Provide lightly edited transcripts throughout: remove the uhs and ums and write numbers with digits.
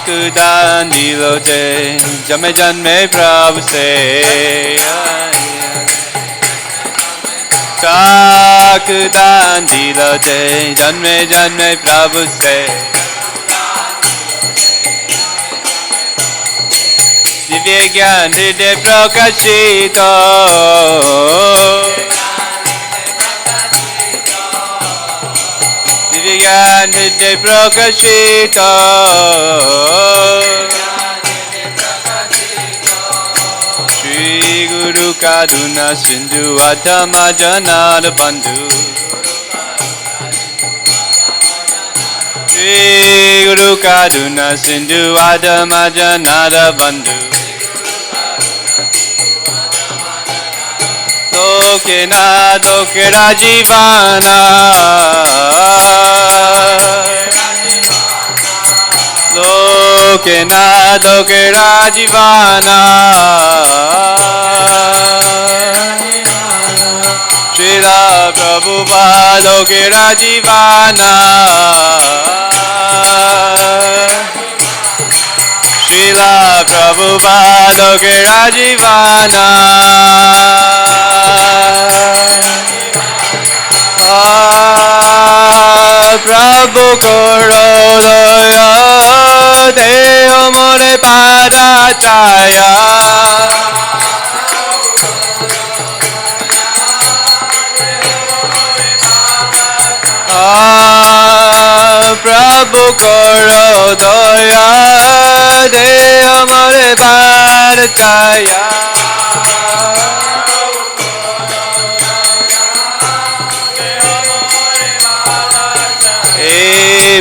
Chakudan dilo je Janme janme Prabhu se Chakudan dilo je Janme janme Prabhu se Divya Gyan Hridaya Prakashito Divya Gyan Hridaya Prakashito Shri Guru Kaduna Sindhu Adhama Janada Bandhu Shri Guru Kaduna Sindhu Adhama Janada Bandhu Lokena Lokera Jivana Lokena Lokera Jivana Srila Prabhupada Lokera Jivana Srila Prabhupada Lokera Jivana Prabhu Koro Daya Deho More Padachaya Prabhu Koro Daya Deho More Padachaya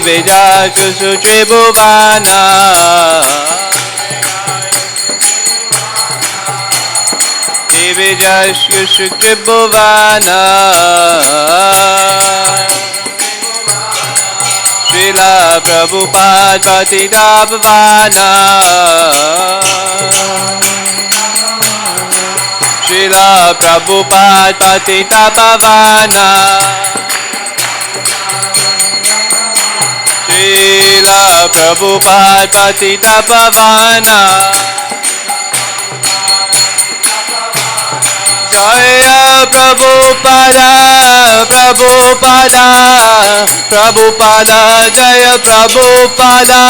Veja Shushu Tribhuvana Veja Shushu Tribhuvana Srila Prabhupada Patita Bhavana Srila Prabhupada Patita Bhavana Srila Prabhupada Patita Pavana Jaya Prabhupada Prabhupada Prabhupada Jaya Prabhupada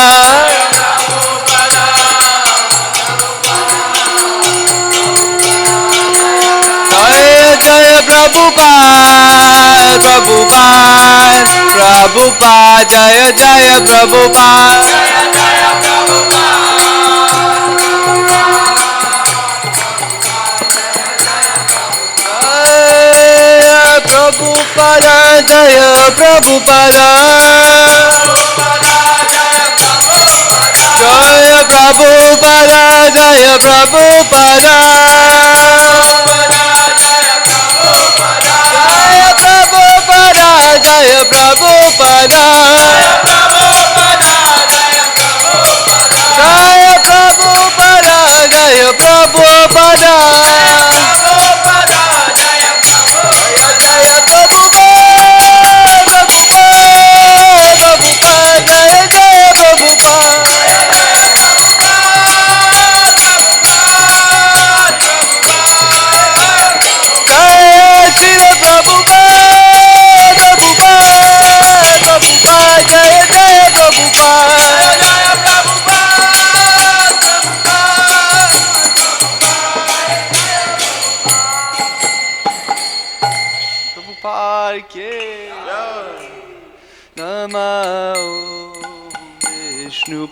Jaya Jaya Prabhupada Prabhupada Prabhupada Jaya Jaya Prabhupada Jaya Jaya Prabhupada Jaya Prabhupada Jaya Prabhupada Jaya Prabhupada Jaya Prabhupada Jaya Prabhupada Jaya Prabhupada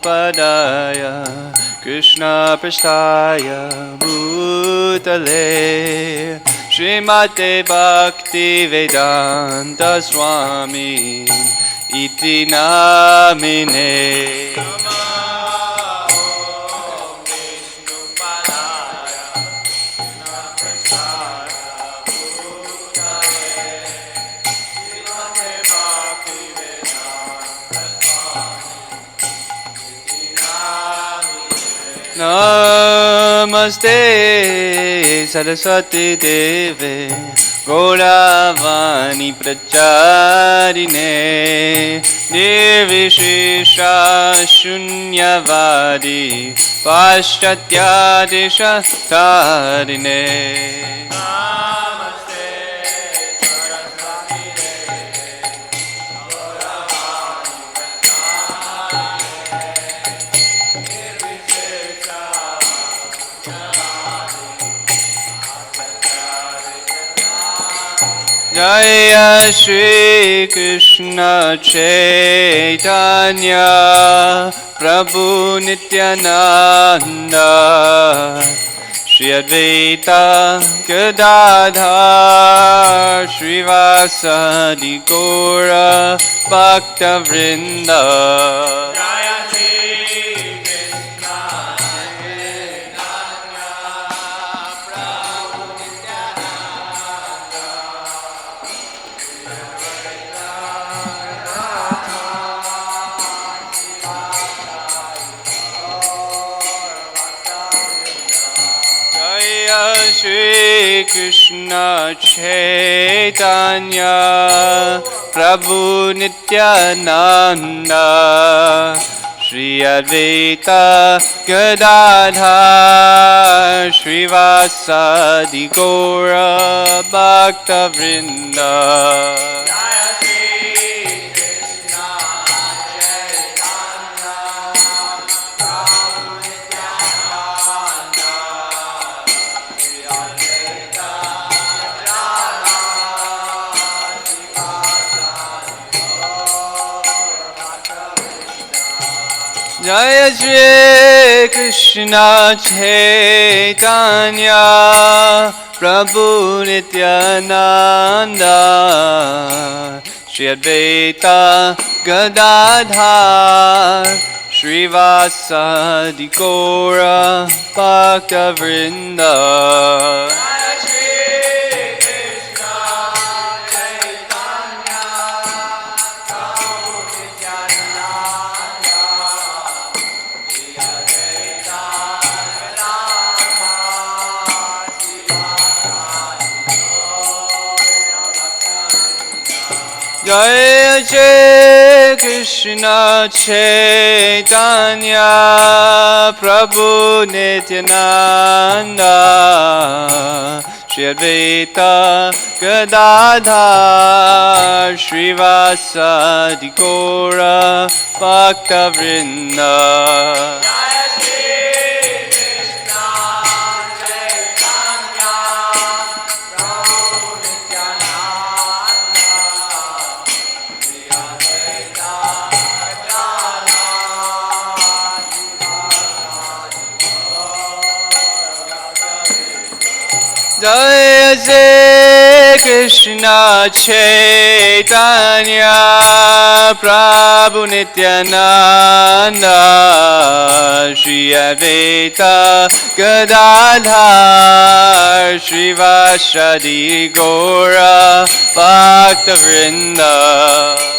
Padaya Krishna Prasthaya Bhutale Srimate Bhakti Vedanta Swami Iti Namine Namaste Saraswati Deve Gauravani Pracharine Nirvishesha Shunyavadi Paschatya Tarine Jaya Shri Krishna Chaitanya Prabhu Nityananda Shri Advaita Gadadhar Srivasadi Gaura Bhakta Vrinda Shri Krishna Chaitanya Prabhu Nityananda Shri Advaita Gadadhar Srivasadi Gaura Bhakta Vrinda Jaya Shri Krishna Chaitanya Prabhu Nityananda Shri Advaita Gadadhar Srivasadi Gaura Bhakta Vrinda Jaya Shri Krishna Chaitanya Prabhu Nityananda Shri Advaita Gadadhar Srivasadi Gaura Bhakta Vrinda Jaya Shri Krishna Chaitanya Prabhu Nityananda Shri Advaita Gadadhar Srivasadi Gaura Bhakta Vrinda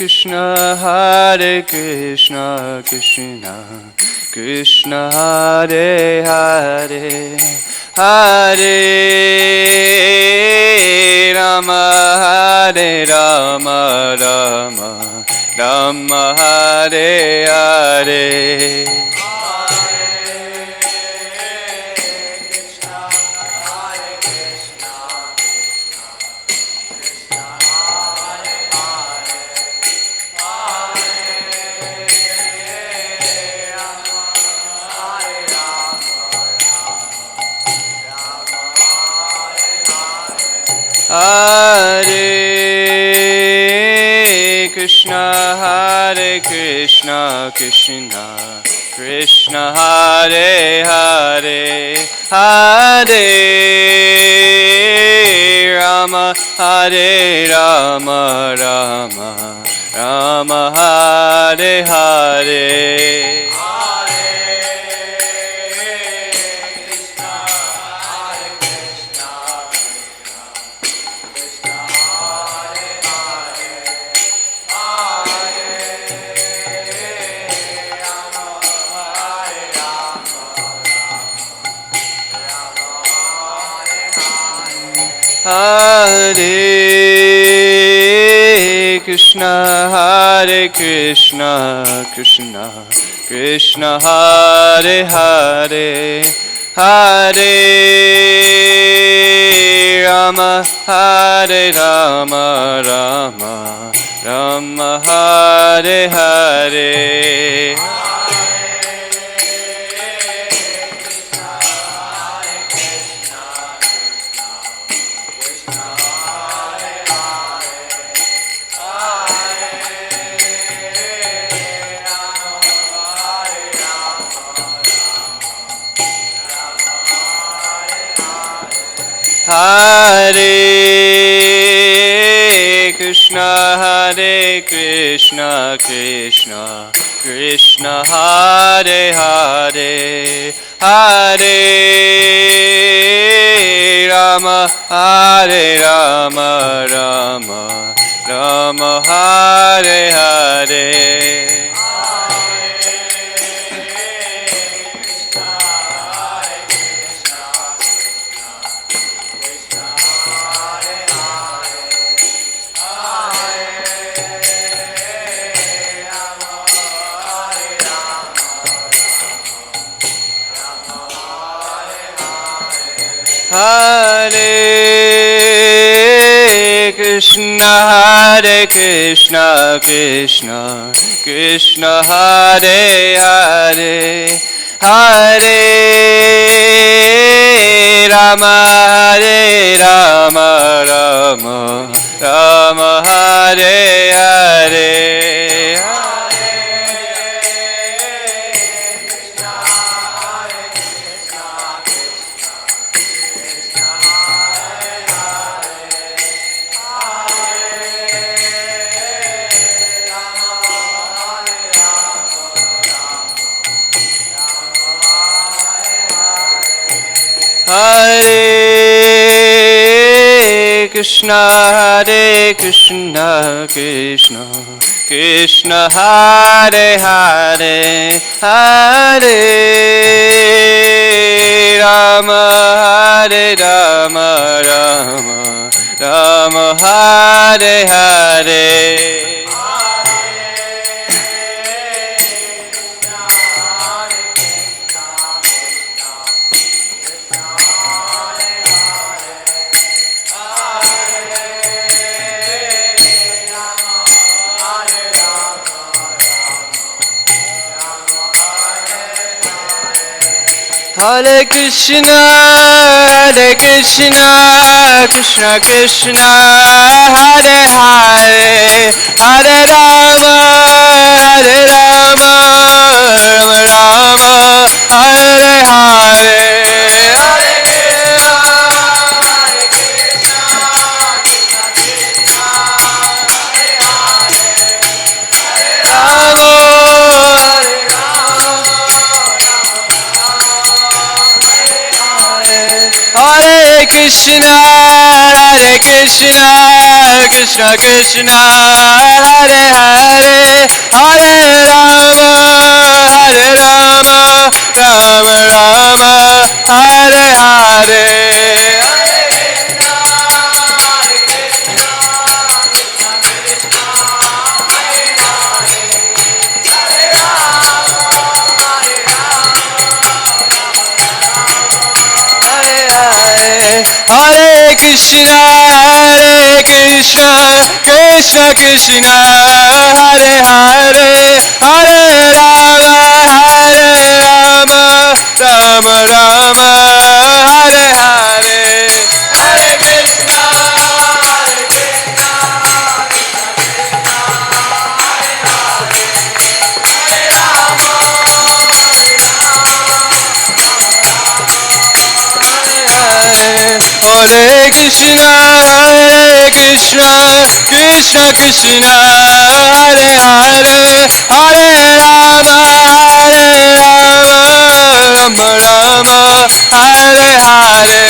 Krishna Hare Krishna Krishna Krishna Hare Hare Hare Rama Hare Rama Rama Rama Hare Hare Hare Krishna Hare Krishna Krishna Krishna Hare Hare Hare Rama Hare Rama Rama Rama Hare Hare Krishna, Hare Krishna, Krishna Krishna, Hare Hare, Hare Rama, Hare Rama, Rama Rama, Hare Hare. Hare Krishna, Hare Krishna, Krishna Krishna, Hare Hare, Hare Rama, Hare Rama, Rama Rama, Hare Hare. Hare Krishna, Hare Krishna, Krishna Krishna, Hare Hare, Hare Rama, Hare Rama, Rama Rama, Hare Hare. Hare Krishna, Hare Krishna, Krishna Krishna, Hare Hare, Hare Rama, Hare Rama, Rama Rama, Hare Hare. Hare Krishna, Krishna Krishna, Hare Hare, Hare Rama, Hare Rama, Rama Rama, Hare Hare. Hare Krishna, Krishna Krishna, Hare Hare, Hare Rama, Hare Rama, Rama Rama, Hare Hare. Hare Krishna, Krishna Krishna, Hare Hare, Hare Rama, Hare Rama, Rama Rama, Hare Hare. Hare Krishna, Hare Krishna, Krishna Krishna, Hare Hare, Hare Rama, Hare Rama, Rama Rama, Hare Hare.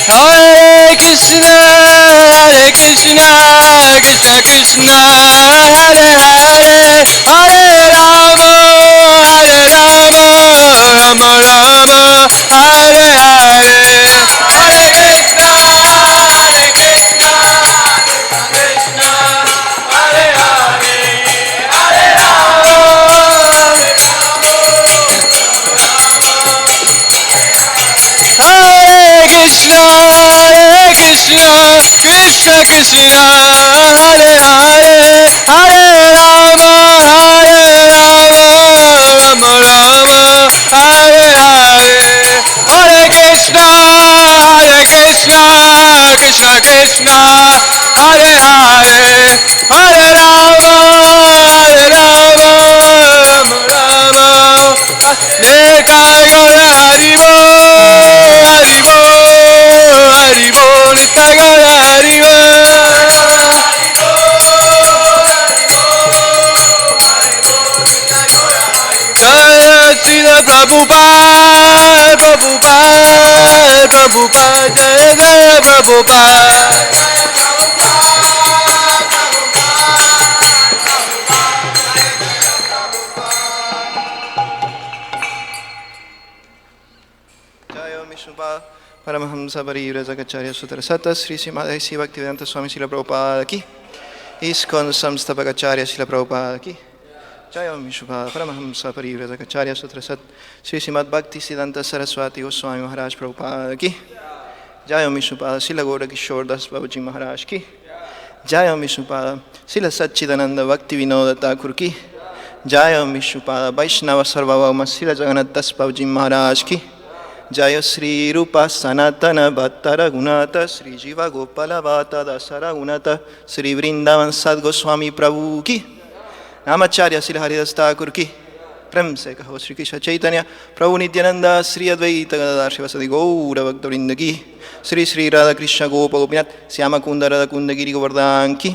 Hare Krishna, Krishna, Krishna Krishna, Hare Hare, Hare Rama, Hare Rama, Rama Rama, Hare Hare, Hare Krishna, Hare Krishna, Krishna, Hare Hare, Hare Rama, Hare Krishna, Krishna Krishna, Hare Hare, Hare Rama, Rama Rama, Hare Hare, Hare Krishna, Krishna Krishna, Hare Hare, Hare Rama, Rama Rama, Nitai Gaura Haribo, Haribo, Haribo, Nitai Gaura Haribo. Jaya Srila Prabhupada, Prabhupada, Prabhupada, Jaya Jaya Prabhupada. Paramahamsa Parivrajakacharya Sutra Sata Sri Srimad Bhaktivedanta Swami Srila Prabhupada ki Iskcon Samstapakacharya Srila Prabhupada ki Jaya Vishubha Paramahamsa Parivrajakacharya Sutra Sat Sri Srimad Bhaktisiddhanta Saraswati Goswami Maharaj Prabhupada ki Jaya Vishubha Srila Gaura Kishore Das Babaji Maharaj ki Jaya Vishubha Srila Satchidananda Bhakti Vinoda Thakur ki Jaya Vishubha Vaishnava Sarvabhauma Srila Jagannath Das Babaji Maharaj ki Jaya Sri Rupa Sanatana Bhattara Gunata Sri Jiva Gopala Bhata Dasara Gunata Sri Vrindavan Sad Goswami Prabhu ki Namacharya Sri Haridas Thakur ki Prem se kaho Sri Krishna Chaitanya Prabhu Nityananda Sri Advaita Gadadhar Shivasadi Gaura Bhaktavinda ki Sri Sri Radha Krishna Gopa Gopinath Syama Kunda Radha Kunda Giri Govardhan ki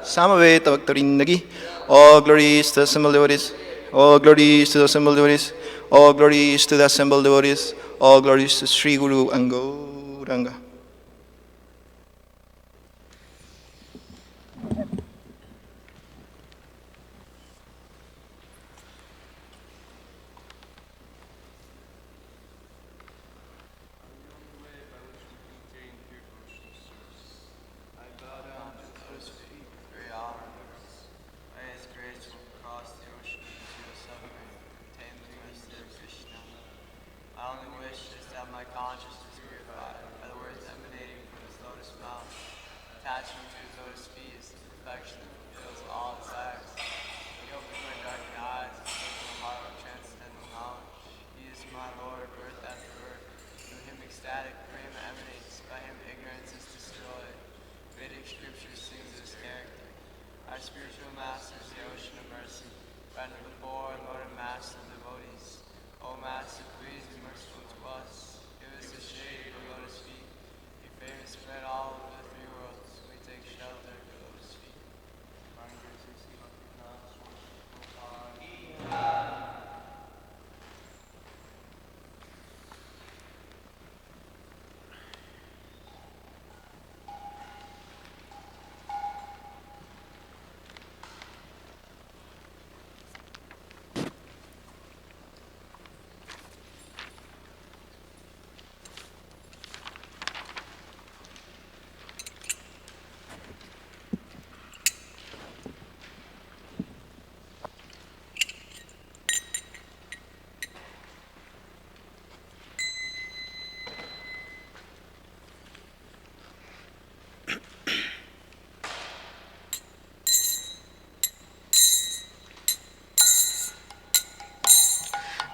Samaveta Bhaktavinda ki all glories to the assembled devotees, all glories to the assembled devotees, all glories to the assembled devotees, all glories to Sri Guru and Gauranga.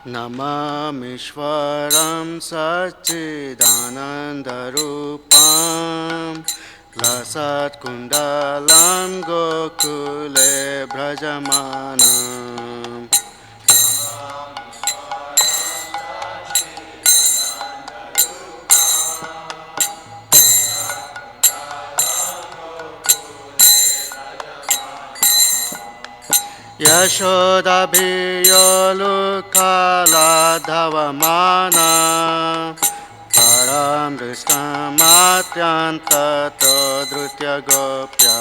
Namamishwaram Satchidanandarupam Lasat Kundalam Gokule Brajamanam Yashodabhiyolu kala dhavamana Paramdrishtamatyanta Todrutya Gopya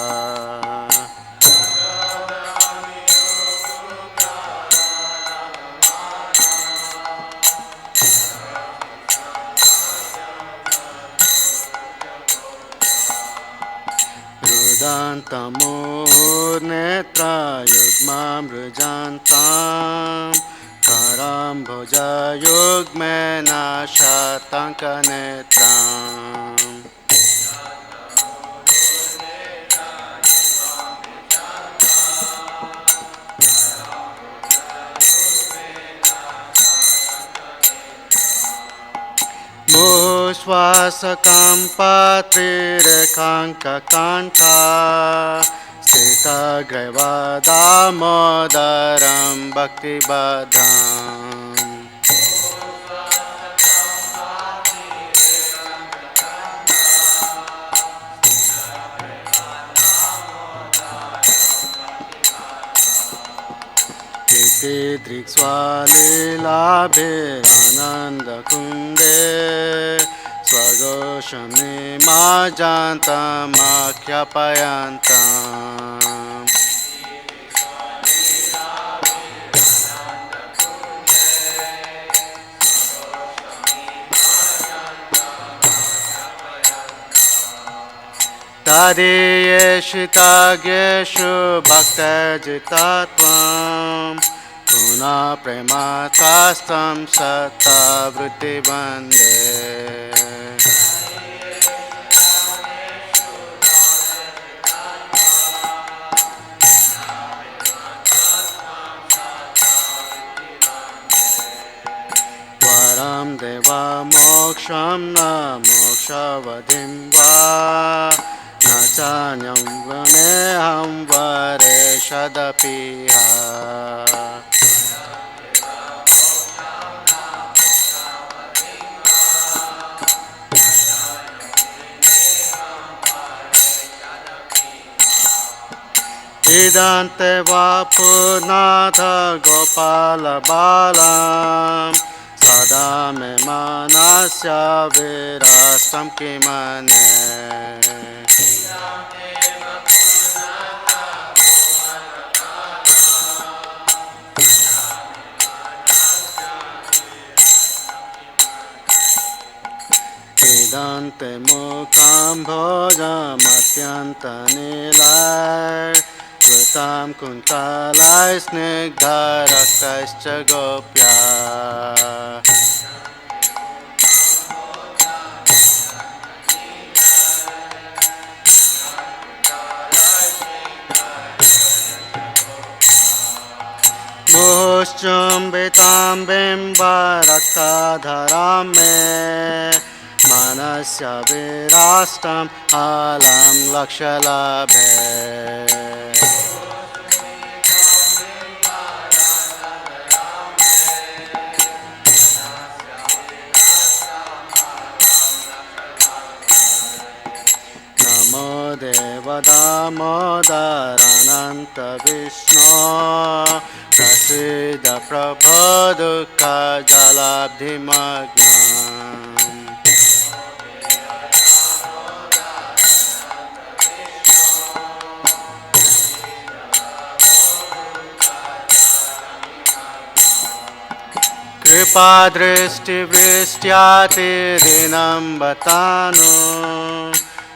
Rudantamurnetra Yugmam Rujantam Karambhoja Yugmena Shatanka Netram Mushvasakam Patrirekanka Kanta Sita Greva Damodaram Bhakti Badam Iti Driksvalilabhe Ananda Kunde Swagoshami Majantam Akhyapayantam Tadiyeshu Tagyeshu Bhakta Jitatvam Puna Prematastam Satta Vritti Bande Varam Deva Moksham Na Mokshavadim Va Nachanyam Vaneham Vare Shadapiha Idante Vapurnatha Gopala Balam Sada Me Manasya Virastam Kimane Idante Mukam Bhoja Matyanta Nilai Vritam Kuntalai Snigdharaktaischa Gopya Muhushchumbitam Bimba Raktadharam Me Manasya Virastam Alam Lakshalabhe Namo Deva Damodarananta Vishnu Prasida Prabodukha Jalabdhimagnam Kripa Drishti Vrishtyati Dinam Batanu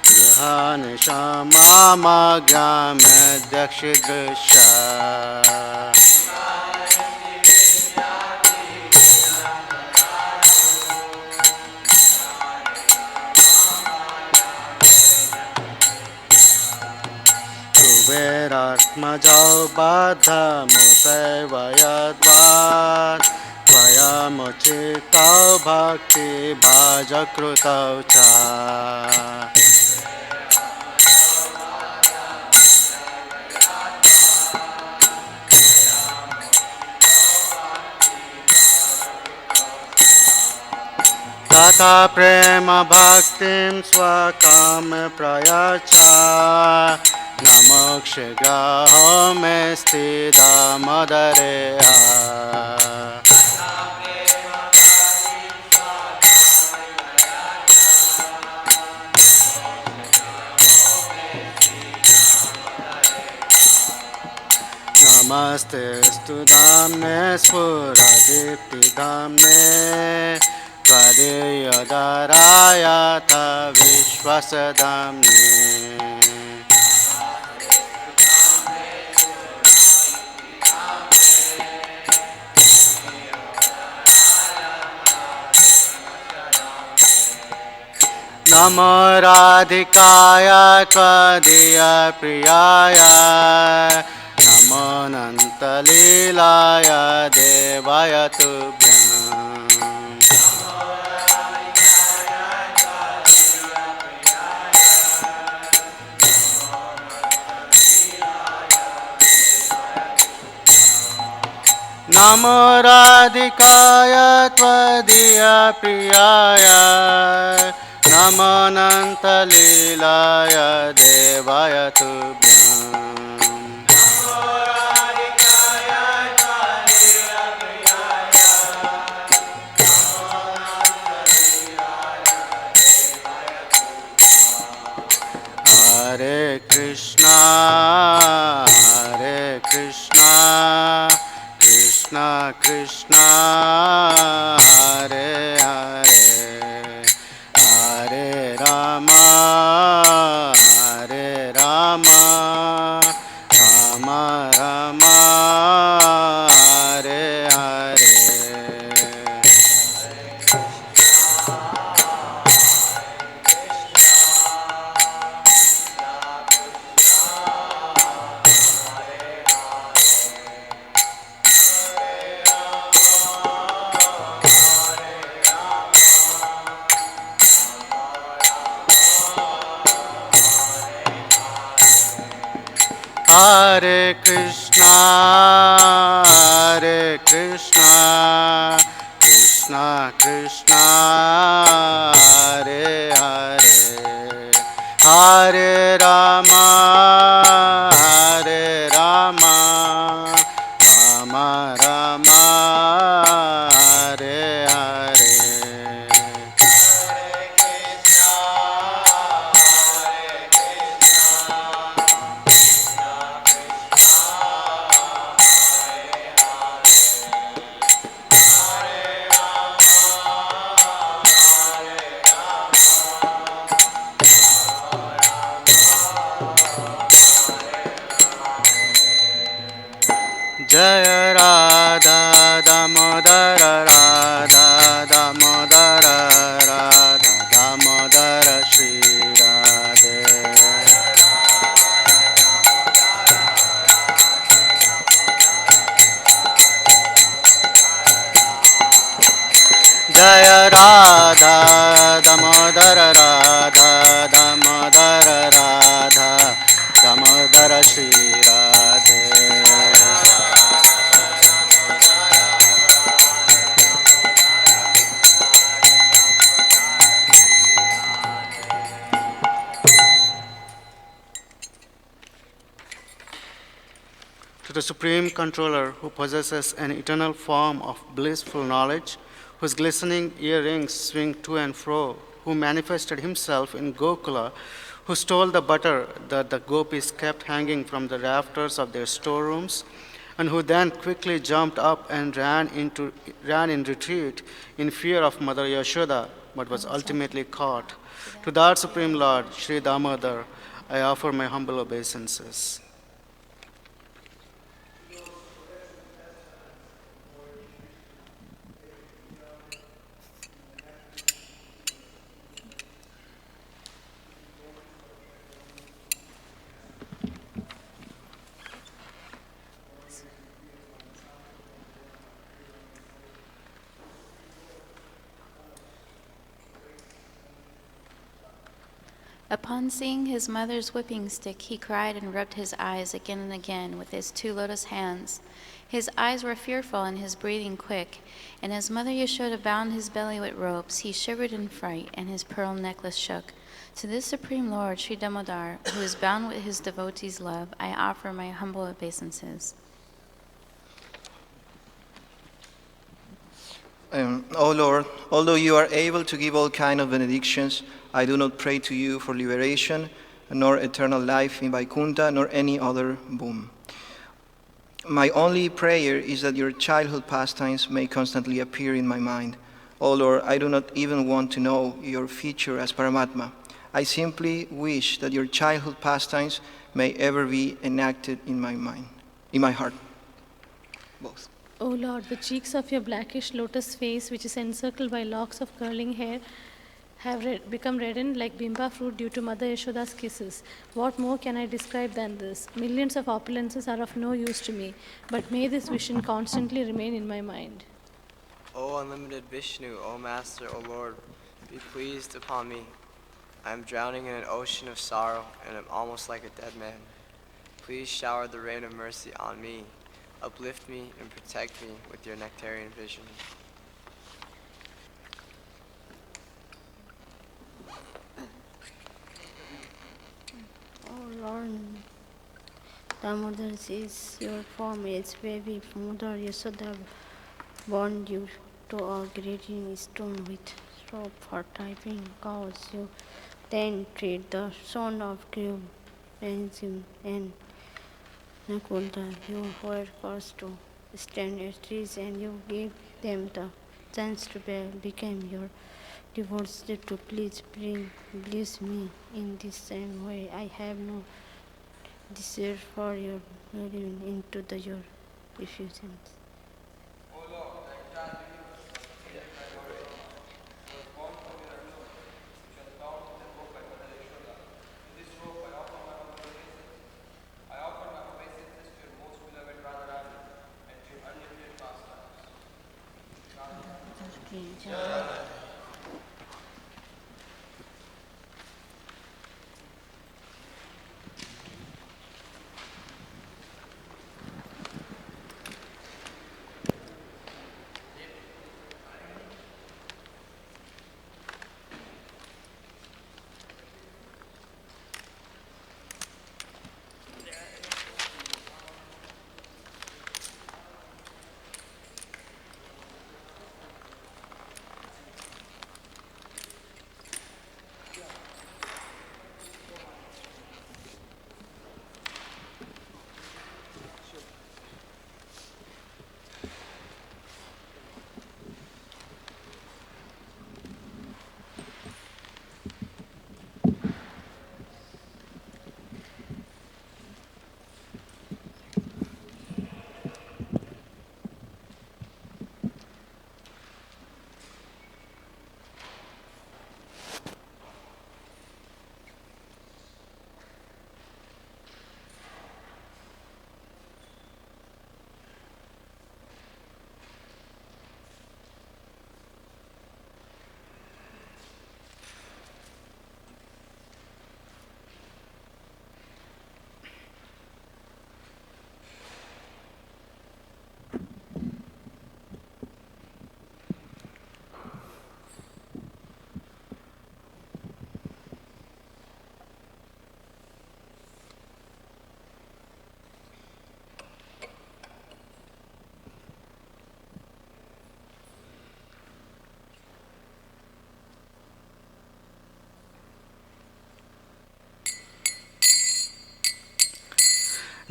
Grihani Shama Gyame Dakshidrisha Kuberatmajau Badha Mutaiva Yadvat Tvayamuchitau Bhakti Bhajakrutau Cha Tata Prema Bhaktim Swakam Prayacha Namokshigraho Me Stida Madareya Namaste Sudhamne Spuradiptidhamne Tvadeyadarayata Vishwasadhamne Namo Radhikaya Tvadiya Priyaya Namo Nantalilaya Devaya Tubhyam Namo Radhikaya Tvadiya Priyaya Namo Nantalilaya Devaya Tubhyam Hare Krishna, Krishna Krishna, Hare Hare, Hare Rama, Rama Rama, Hare Hare. Hare Krishna, Krishna Krishna, Hare Hare, Hare Rama, Rama Rama, Hare Hare. Jaya Radha Damodara Radha Damodara Radha Damodara Shri Radhe Jaya Radha Damodara Radha Damodara Radha Damodara Shri Radhe To the Supreme Controller, who possesses an eternal form of blissful knowledge, whose glistening earrings swing to and fro, who manifested himself in Gokula, who stole the butter that the gopis kept hanging from the rafters of their storerooms, and who then quickly jumped up and ran in retreat in fear of Mother Yashoda, but was ultimately caught. To that Supreme Lord, Sri Damodar, I offer my humble obeisances. Upon seeing his mother's whipping stick, he cried and rubbed his eyes again and again with his two lotus hands. His eyes were fearful and his breathing quick, and as Mother Yashoda bound his belly with ropes, he shivered in fright, and his pearl necklace shook. To this Supreme Lord, Sri Damodar, who is bound with his devotees' love, I offer my humble obeisances. O Lord, although you are able to give all kinds of benedictions, I do not pray to you for liberation, nor eternal life in Vaikuntha, nor any other boon. My only prayer is that your childhood pastimes may constantly appear in my mind. Oh Lord, I do not even want to know your feature as Paramatma. I simply wish that your childhood pastimes may ever be enacted in my mind, in my heart. Both. O Lord, the cheeks of your blackish lotus face, which is encircled by locks of curling hair, have become reddened like bimba fruit due to Mother Yashoda's kisses. What more can I describe than this? Millions of opulences are of no use to me, but may this vision constantly remain in my mind. O unlimited Vishnu, O Master, O Lord, be pleased upon me. I am drowning in an ocean of sorrow and am almost like a dead man. Please shower the rain of mercy on me. Uplift me and protect me with your nectarian vision. Oh Lord, Damodar sees your form as baby. Mother Yashoda born you to a grating stone with rope for typing cows. You then treat the son of Kriv, Renzim, and Nakulda. You were caused to stand as trees, and you gave them the chance to become your devoted to bless me in this same way. I have no desire for your moving into your effusions.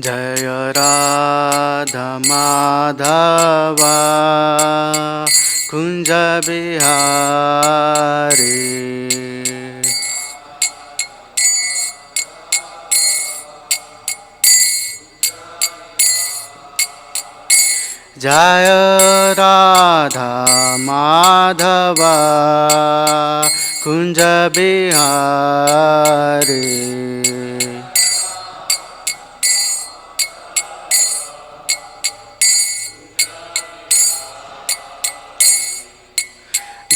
जय राधा माधवा कुंज बिहारी जय राधा माधवा कुंज बिहारी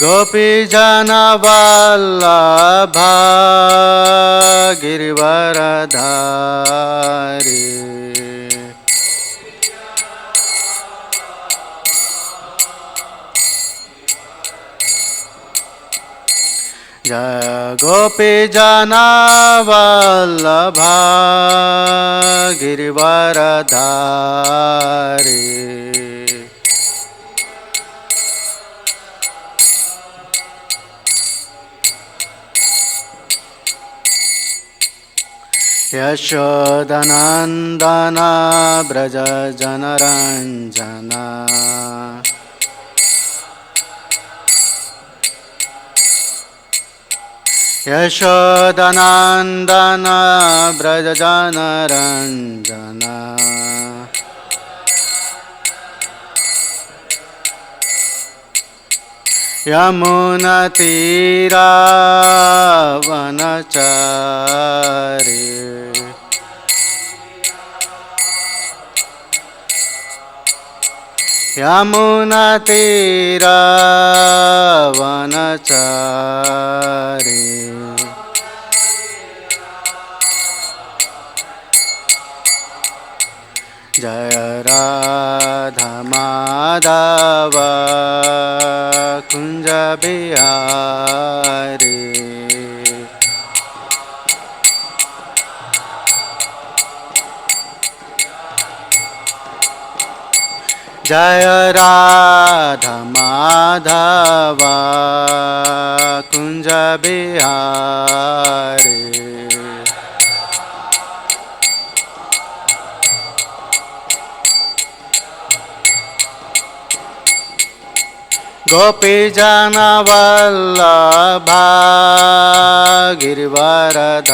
गोपी जना वल्लभा गिरिवरधारी जय गोपी जना वल्लभा गिरिवरधारी यशोदनन्दना व्रज जनरञ्जना यशोदनन्दना व्रज जनरञ्जना यमुनतीरावनचारि यमुनतीरावनचारि जय राधा माधव कुंज बिहारी जय राधा माधव कुंज बिहारी गोपी जनवल्लभा गिरिवरधारी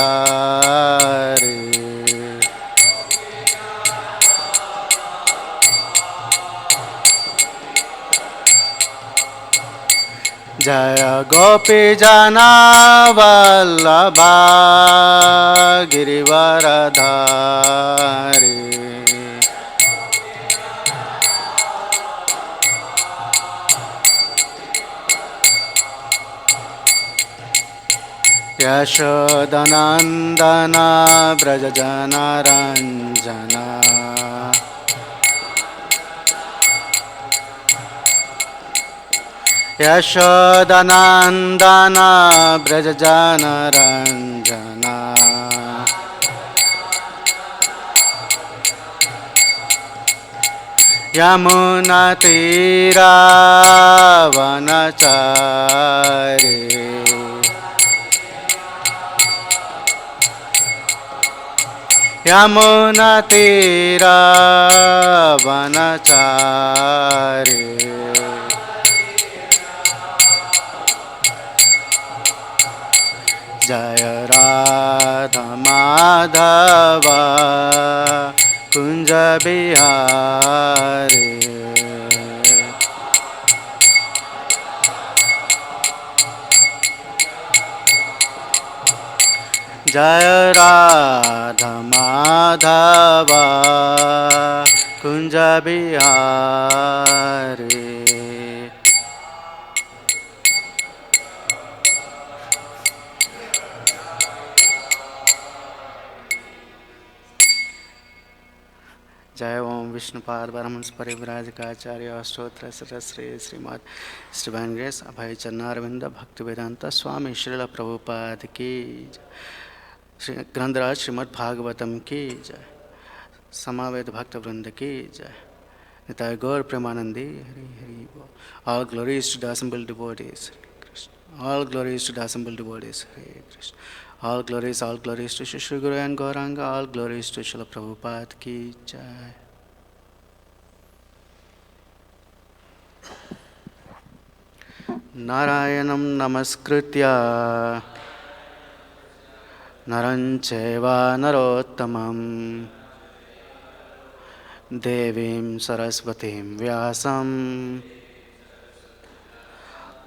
जय गोपी जनवल्लभा गिरिवरधारी यशोदनन्दना व्रज जनरञ्जना यशोदनन्दना व्रज जनरञ्जना यमुनतीरावनचारि यमुनतीरावनचारि जय राधा माधव कुंज बिहारी जय राधा माधव कुंज बिहारी जय ओम विष्णुपाद परमहंस परिव्राजकाचार्य अष्टोत्तर श्री श्रीमद श्रीवान ग्रेस अभय चरणारविंद भक्ति वेदांत स्वामी श्रील प्रभुपाद की जय। ग्रंथराज श्रीमद् भागवतम की जय। समावेद भक्त वृंद की जय। निताय गौर प्रेमानंदी हरि हरि बोल। All glories to the assembled devotees. All glories to the assembled devotees. Hare Krishna. All glories to Shri Guru and Gauranga. All glories to Srila Prabhupada ki jai. Narayanam namaskritya naram chaiva narottamam devim saraswatim vyasam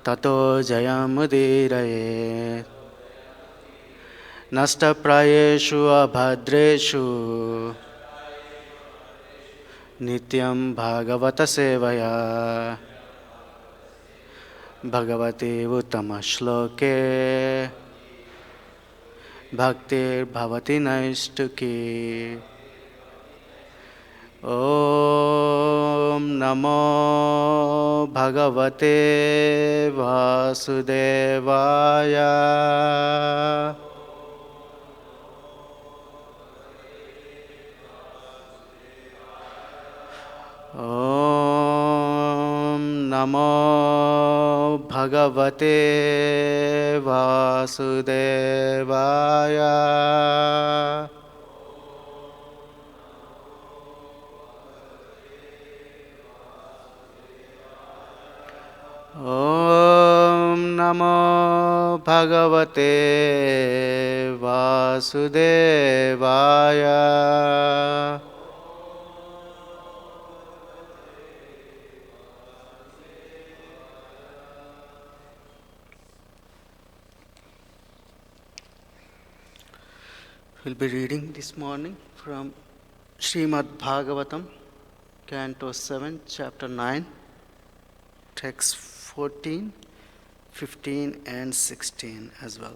tato jayamudiraye नष्टप्रायेषु अभद्रेषु नित्यं भागवत सेवया भगवते उत्तमश्लोके भक्तिर्भवति नैष्ठिकी। ॐ नमो भगवते वासुदेवाय। ॐ नमो भगवते वासुदेवाय। ॐ नमो भगवते वासुदेवाय। We'll be reading this morning from Srimad Bhagavatam, Canto 7, Chapter 9, texts 14, 15, and 16 as well.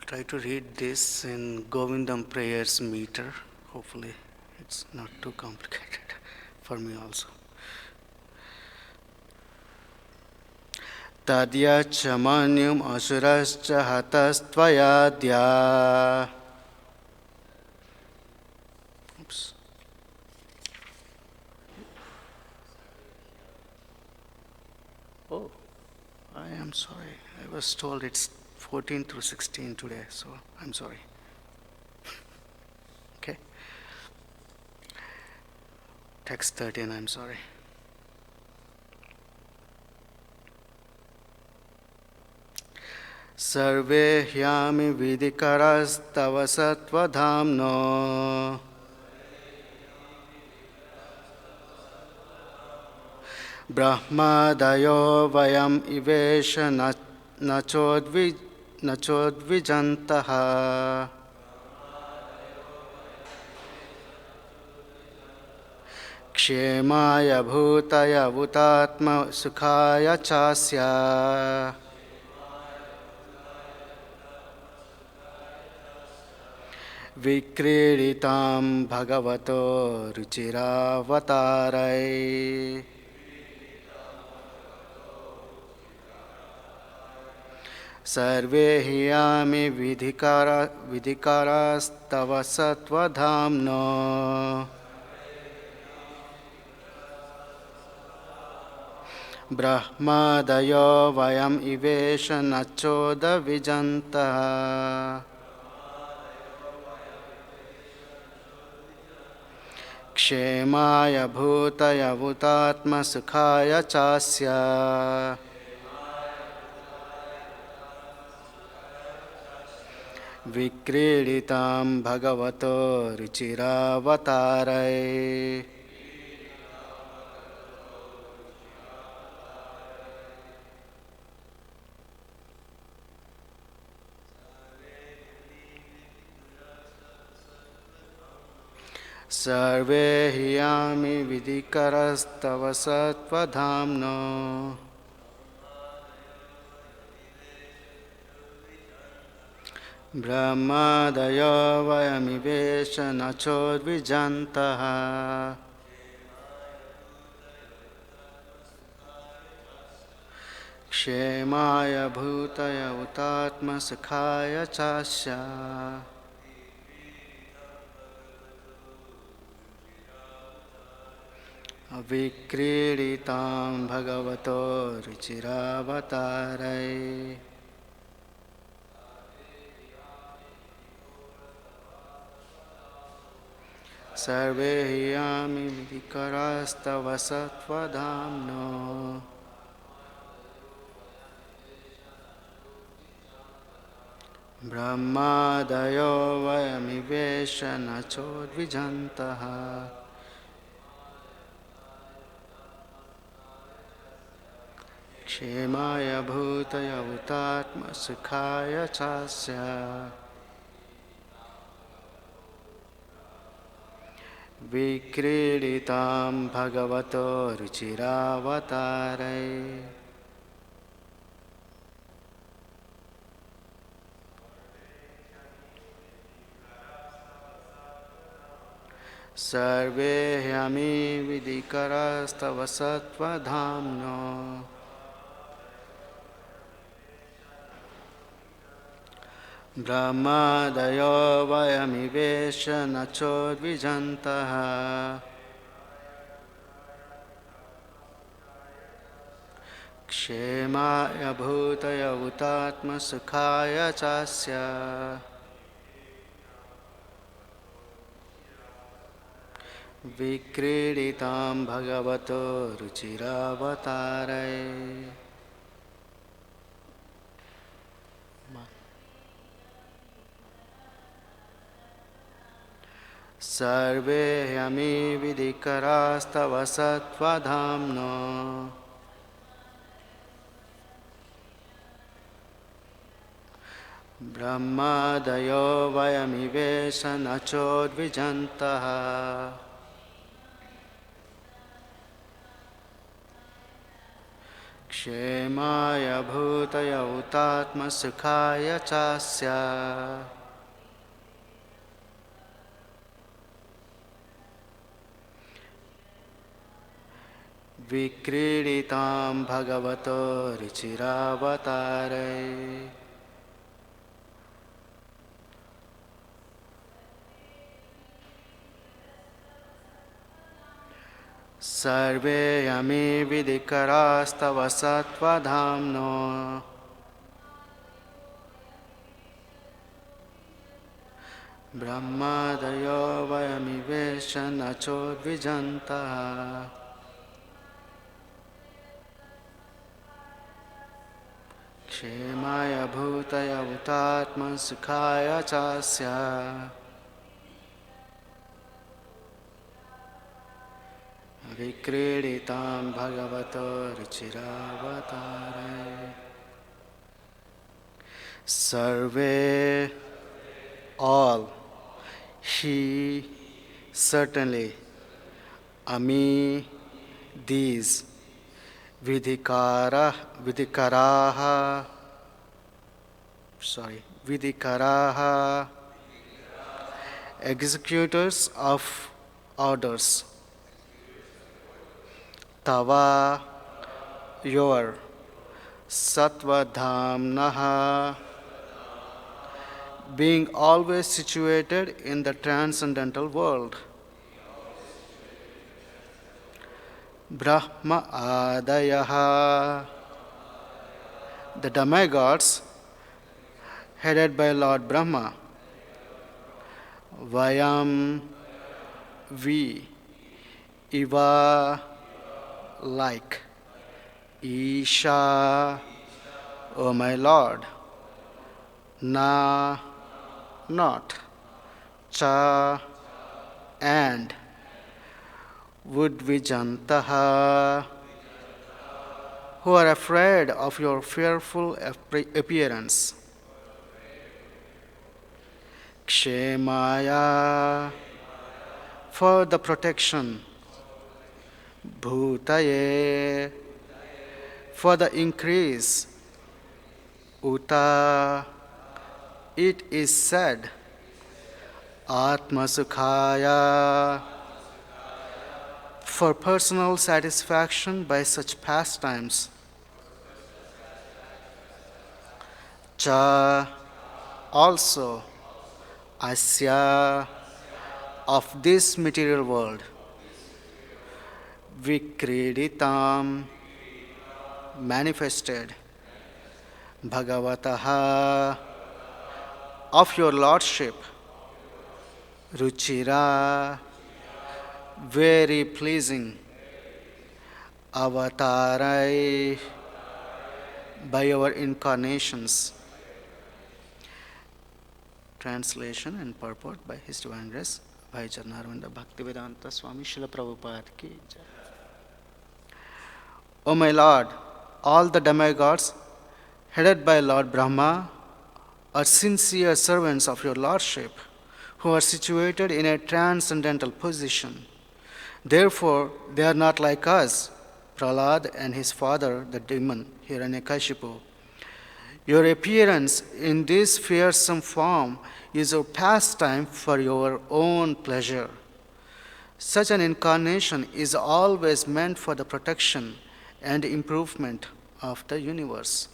Try to read this in Govindam prayers meter. Hopefully, it's not too complicated for me also. Tadya chamanyum asurascha hatastvayadya. Oops. Oh, I am sorry. I was told it's 14 through 16 today, so I'm sorry. Okay. Text 13, I'm sorry. Sarve hyami vidikaras tava sattvadhamno brahmadayo vayam ivesha nachodvijantaha kshemaya bhutaya vutatma sukhaya chasya vikriritam bhagavato ruchiravatarai. Sarve hiyami vidikaras-tava sattvadhamno brahmadayo vayam ivesha nachoda vijantaha kshemaya bhutaya vutatma sukhaya chasya vikriritam bhagavato ruchiravatarai. Sarve hiyami vidikaras-tava sattvadhamno brahmadayo vayamivesha nachodvijantaha kshemaya bhutaya utatma sukhaya chasya avikriritam bhagavato ruchiravatarai. Sarve hiyami vidikaras-tava sattvadhamno brahmadayo vayamivesha nachodvijantaha kshemaya bhutaya utatma sukhaya chasya vikriritam bhagavato ruchiravatarai. Sarve hyami vidikaras-tava sattvadhamno brahmadayo vayamivesha nachodvijantaha Kshemaya bhutaya utatma sukhaya chasya Vikriditam bhagavato ruchiravatare. Sarve yami vidikarastav satvadhamno Brahmadayo vayamivesa nachodvijantaha Kshemaya bhutaya utatma sukhaya chasya Vikriditam bhagavato ruchiravatare. Sarve yami vidikarastav satvadhamno Brahmadayo vayamivesha nachodvijantaha Kshemaya bhutaya utatma sukhaya chasya Vikriditam bhagavato ruchiravatare. Sarve, all, he, certainly, ami, these, vidikaraha, executors of orders, tava, your, satvadhamnaha, being always situated in the transcendental world, Brahma Adayaha, the demigods headed by Lord Brahma, Vayam, we, Iva, like, Isha, O my Lord, Na, not, Cha, and, Udvijantaha, who are afraid of your fearful appearance. Kshemaya, for the protection. Bhutaye, for the increase. Uta, it is said. Atma Sukhaya, for personal satisfaction by such pastimes. Cha, also, Asya, of this material world. Vikriditam, manifested. Bhagavataha, of your lordship. Ruchira, very pleasing. Avatarai, by your incarnations. Translation and purport by His Divine Grace, Bhai Charnarvinda Bhaktivedanta Swami Srila Prabhupada ki jai. O my Lord, all the demigods, headed by Lord Brahma, are sincere servants of your Lordship, who are situated in a transcendental position. Therefore, they are not like us, Prahlad and his father, the demon, Hiranyakashipu. Your appearance in this fearsome form is a pastime for your own pleasure. Such an incarnation is always meant for the protection and improvement of the universe.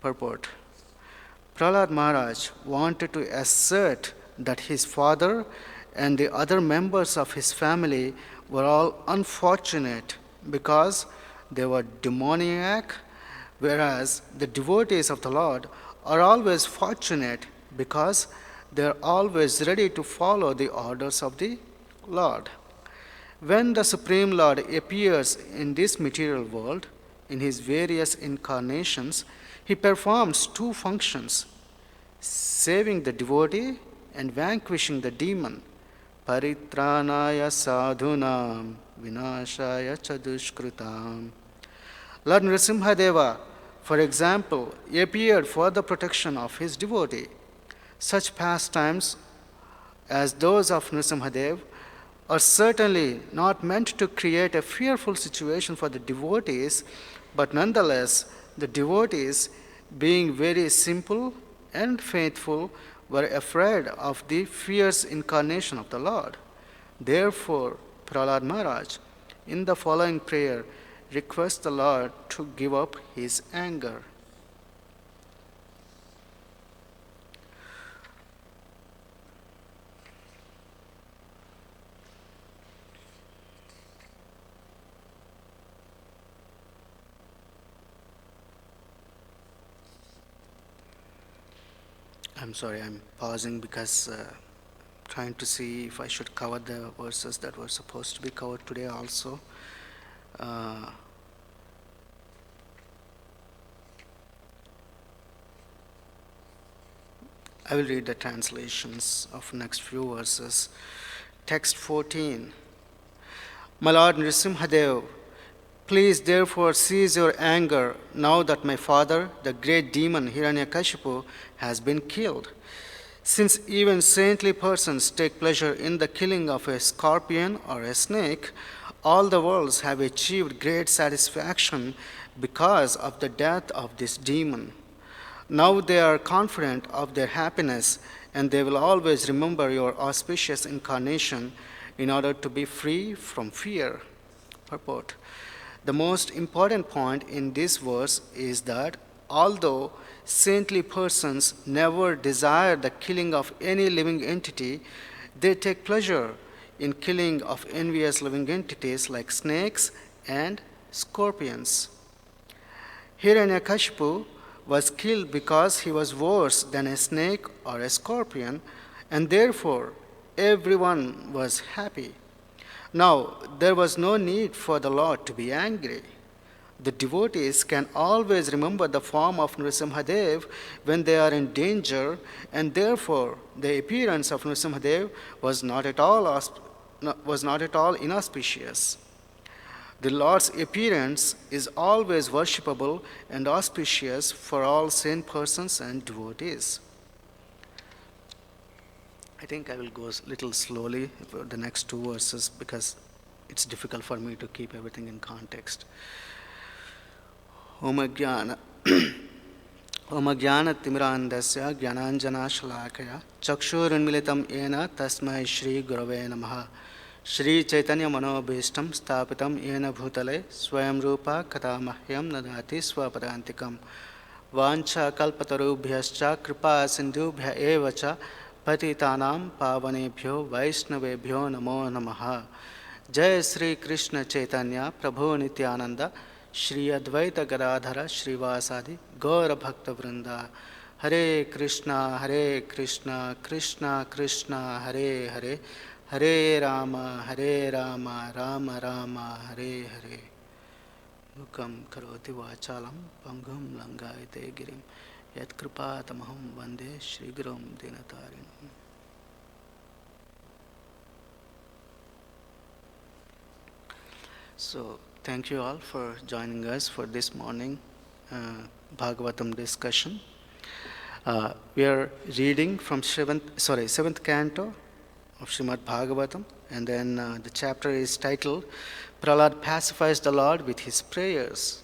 Purport. Prahlad Maharaj wanted to assert that his father and the other members of his family were all unfortunate because they were demoniac, whereas the devotees of the Lord are always fortunate because they are always ready to follow the orders of the Lord. When the Supreme Lord appears in this material world, in his various incarnations, he performs two functions: saving the devotee and vanquishing the demon. Paritranaya sadhunam vinashaya chadushkritam. Lord Nrsimhadeva, for example, appeared for the protection of his devotee. Such pastimes as those of Nrsimhadev are certainly not meant to create a fearful situation for the devotees, but nonetheless, the devotees, being very simple and faithful, were afraid of the fierce incarnation of the Lord. Therefore, Prahlad Maharaj, in the following prayer, requests the Lord to give up his anger. I'm sorry, I'm pausing because trying to see if I should cover the verses that were supposed to be covered today also. I will read the translations of next few verses. Text 14. My Lord Nrsimhadev, please therefore cease your anger now that my father, the great demon Hiranyakashipu, has been killed. Since even saintly persons take pleasure in the killing of a scorpion or a snake, all the worlds have achieved great satisfaction because of the death of this demon. Now they are confident of their happiness, and they will always remember your auspicious incarnation in order to be free from fear. Purport. The most important point in this verse is that although saintly persons never desire the killing of any living entity, they take pleasure in killing of envious living entities like snakes and scorpions. Hiranyakashipu was killed because he was worse than a snake or a scorpion, and therefore everyone was happy. Now, there was no need for the Lord to be angry. The devotees can always remember the form of Nrsimhadev when they are in danger, and therefore the appearance of Nrsimhadev was not at all inauspicious. The Lord's appearance is always worshipable and auspicious for all saint persons and devotees. I think I will go a little slowly for the next two verses because it's difficult for me to keep everything in context. Om Jnana Timirandasya Jnananjana Shalakaya Chakshurunmilitam Yena Tasmai Shri Gurave Namaha Shri Chaitanya Manobhishtam Stapitam Yena Bhutale Swayam Rupa Katamahyam Nadati Swapadantikam Vancha Kalpatarubhyascha Kripa Sindhubhya Evacha Patitanam Pavanebhyo Vaishnavebhyo Namo Namaha. Jai Sri Krishna Chaitanya Prabhu Nityananda Shri Advaita Gadadhara Srivasadi Gaura Bhakta Vrinda. Hare Krishna Krishna Krishna Hare Hare Hare Rama Rama Rama Hare Hare. Mukam karoti vachalam pangam langayate girim yat kripatamaham vande Shri Gurum Dinatarinam. So, thank you all for joining us for this morning Bhagavatam discussion. We are reading from seventh canto of Srimad Bhagavatam, and then the chapter is titled Prahlad Pacifies the Lord with His Prayers.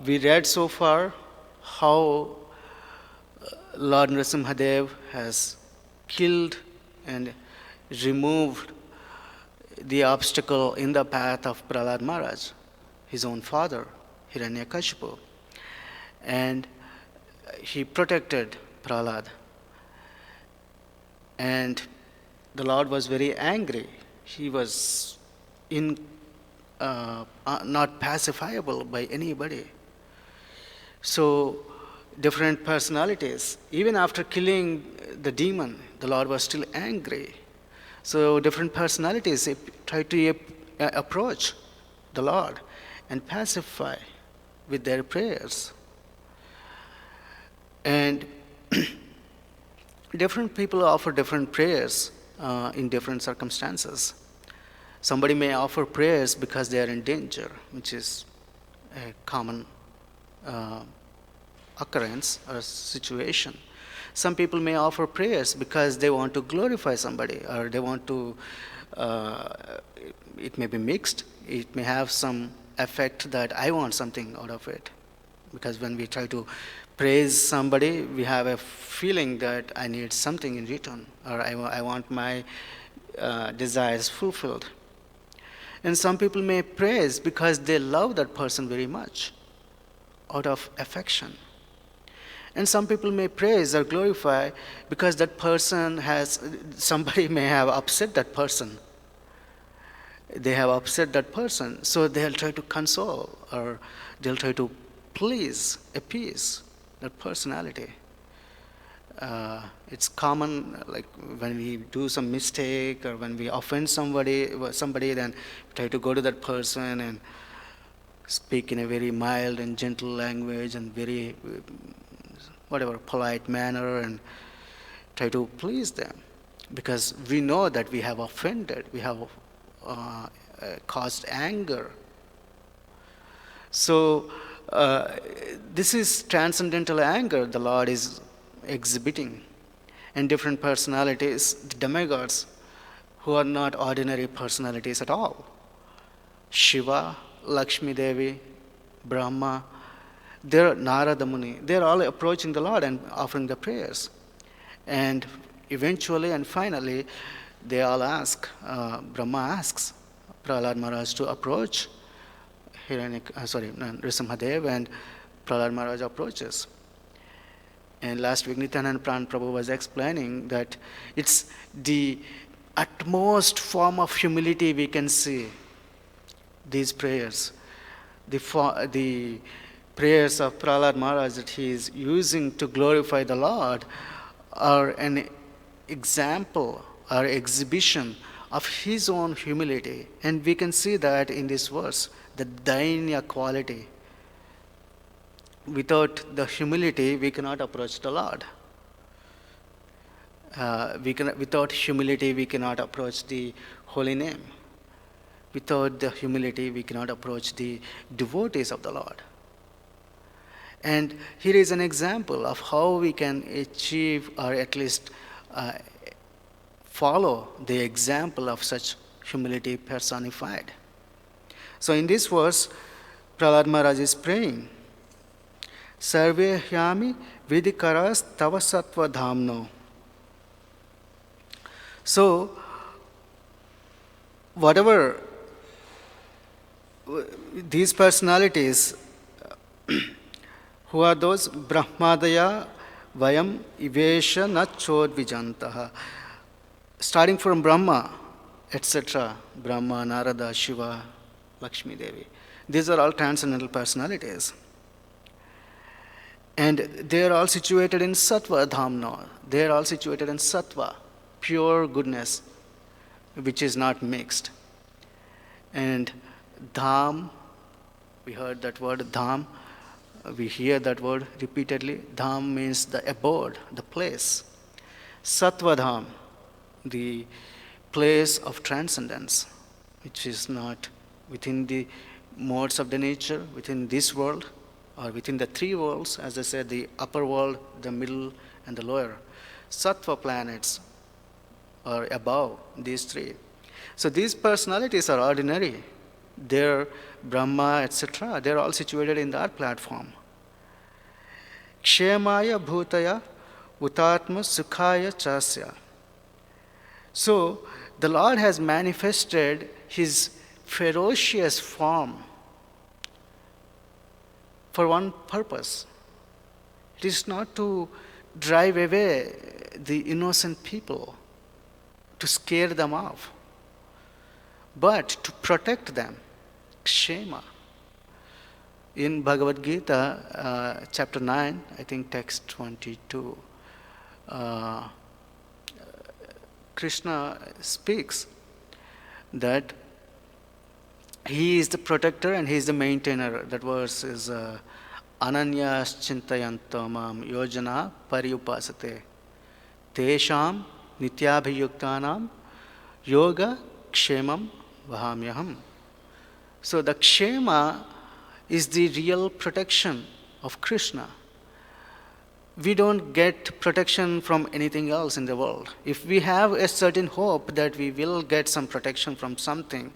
We read so far how Lord Nrsimhadev has killed and removed the obstacle in the path of Prahlad Maharaj, his own father, Hiranyakashipu. And he protected Prahlad. And the Lord was very angry. He was in not pacifiable by anybody. So different personalities, even after killing the demon, the Lord was still angry. So different personalities try to approach the Lord and pacify with their prayers. And different people offer different prayers in different circumstances. Somebody may offer prayers because they are in danger, which is a common occurrence or situation. Some people may offer prayers because they want to glorify somebody, or they want to, it may be mixed, it may have some effect that I want something out of it. Because when we try to praise somebody, we have a feeling that I need something in return, or I want my desires fulfilled. And some people may praise because they love that person very much, out of affection. And some people may praise or glorify because that person somebody may have upset that person. They have upset that person, so they'll try to console, or they'll try to appease that personality. It's common, like when we do some mistake or when we offend somebody, then we try to go to that person and speak in a very mild and gentle language and very, polite manner, and try to please them, because we know that we have offended, we have caused anger. So this is transcendental anger the Lord is exhibiting. And different personalities, the demigods, who are not ordinary personalities at all. Shiva, Lakshmi Devi, Brahma, Narada Muni, they're all approaching the Lord and offering the prayers. And eventually and finally, they all ask, Brahma asks Prahlad Maharaj to approach Nrisimhadev, and Prahlad Maharaj approaches. And last week, Nityananda Pran Prabhu was explaining that it's the utmost form of humility we can see, these prayers. The prayers of Prahlad Maharaj that he is using to glorify the Lord are an example or exhibition of his own humility. And we can see that in this verse, the dainya quality. Without the humility, we cannot approach the Lord. Without humility, we cannot approach the holy name. Without the humility, we cannot approach the devotees of the Lord. And here is an example of how we can achieve, or at least follow the example of such humility personified. So in this verse, Prahlad Maharaj is praying, Sarve hyami vidikaras tava sattva dhamno. So, whatever these personalities, who are those? Brahmadaya vayam ivesha na chodvijantaha. Starting from Brahma, etc., Brahma, Narada, Shiva, Lakshmi Devi. These are all transcendental personalities. And they are all situated in Sattva Dhamna. They are all situated in Sattva, pure goodness, which is not mixed. And Dham, we heard that word Dham, we hear that word repeatedly. Dham means the abode, the place. Sattva Dham, the place of transcendence, which is not within the modes of the nature, within this world, or within the three worlds, as I said, the upper world, the middle, and the lower. Sattva planets are above these three. So these personalities are ordinary. They're Brahma, etc. They're all situated in that platform. Kshemaya bhutaya utatma sukhaya chasya. So the Lord has manifested his ferocious form for one purpose. It is not to drive away the innocent people, to scare them off, but to protect them. kshema. In Bhagavad Gita, chapter 9, I think text 22, Krishna speaks that he is the protector and he is the maintainer. That verse is Ananyas chintayanto mam yojana pariupasate tesham nityabhiyuktanam yoga kshemam vahamyaham. So the kshema is the real protection of Krishna. We don't get protection from anything else in the world. If we have a certain hope that we will get some protection from something,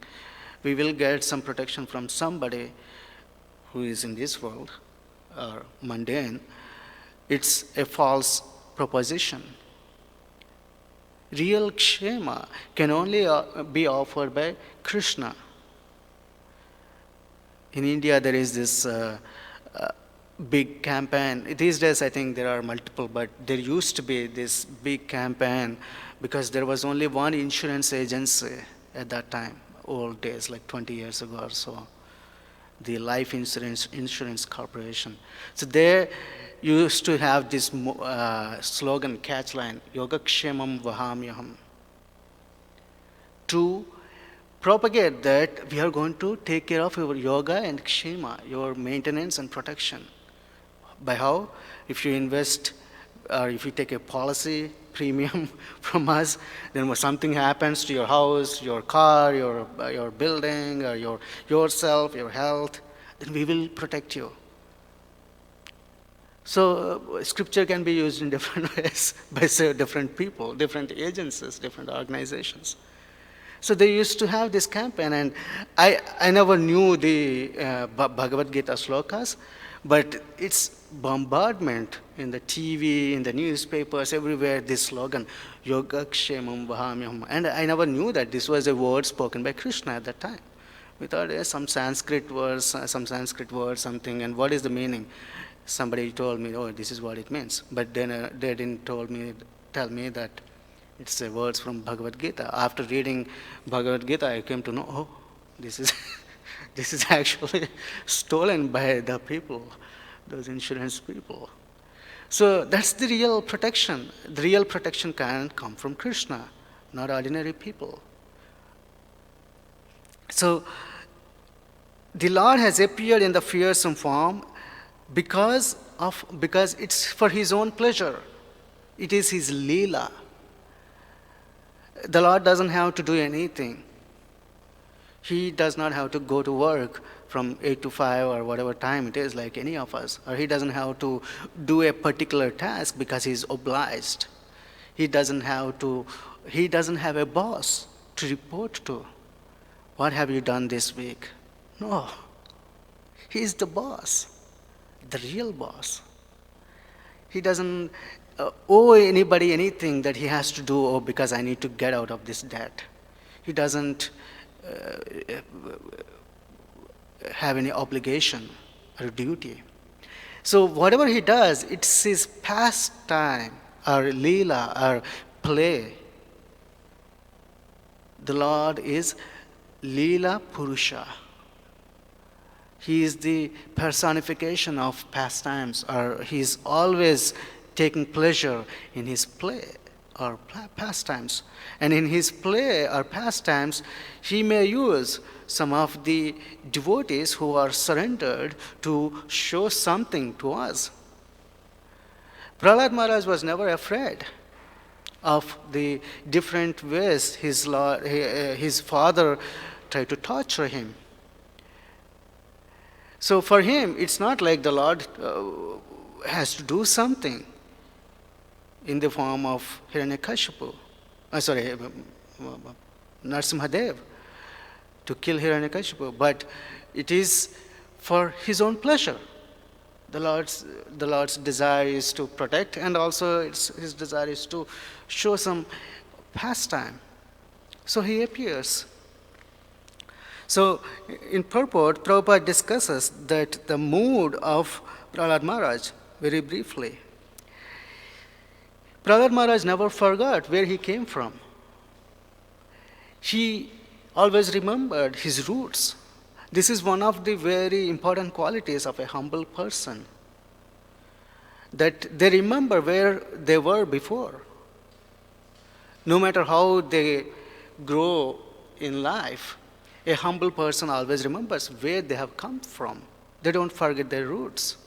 we will get some protection from somebody who is in this world or mundane, it's a false proposition. Real kshema can only be offered by Krishna. In India, there is this big campaign. These days, I think there are multiple, but there used to be this big campaign because there was only one insurance agency at that time, old days, like 20 years ago or so, the Life Insurance Corporation. So they used to have this slogan, catchline, Yoga Kshemam Vahamyaham, to propagate that we are going to take care of your yoga and kshema, your maintenance and protection. By how? If you invest or if you take a policy premium from us, then when something happens to your house, your car, your building, or yourself, your health, then we will protect you. So scripture can be used in different ways by different people, different agencies, different organizations. So they used to have this campaign, and I never knew the Bhagavad Gita slokas, but it's bombardment in the TV, in the newspapers, everywhere, this slogan, Yoga Kshemam Vahamyam. And I never knew that this was a word spoken by Krishna at that time. We thought some Sanskrit word, something, and what is the meaning? Somebody told me, oh, this is what it means. But then they didn't tell me that it's the words from Bhagavad Gita. After reading Bhagavad Gita, I came to know, oh, this is actually stolen by the people, those insurance people. So that's the real protection. The real protection can come from Krishna, not ordinary people. So the Lord has appeared in the fearsome form because it's for his own pleasure. It is his Leela. The Lord doesn't have to do anything. He does not have to go to work from 8 to 5 or whatever time it is, like any of us. Or he doesn't have to do a particular task because he's obliged. He doesn't have a boss to report to. What have you done this week? No. He's the boss, the real boss. He doesn't owe anybody anything that he has to do, because I need to get out of this debt. He doesn't have any obligation or duty. So whatever he does, it's his pastime or leela or play. The Lord is Leela Purusha. He is the personification of pastimes, or he is always taking pleasure in his play or pastimes. And in his play or pastimes, he may use some of the devotees who are surrendered to show something to us. Prahlad Maharaj was never afraid of the different ways his father tried to torture him. So for him, it's not like the Lord has to do something in the form of Hiranyakashipu, Narasimhadev, to kill Hiranyakashipu, but it is for his own pleasure. The Lord's desire is to protect, and also his desire is to show some pastime. So he appears. So in purport, Prabhupada discusses that the mood of Prahlad Maharaj very briefly. Prahlad Maharaj never forgot where he came from. He always remembered his roots. This is one of the very important qualities of a humble person, that they remember where they were before. No matter how they grow in life, a humble person always remembers where they have come from. They don't forget their roots.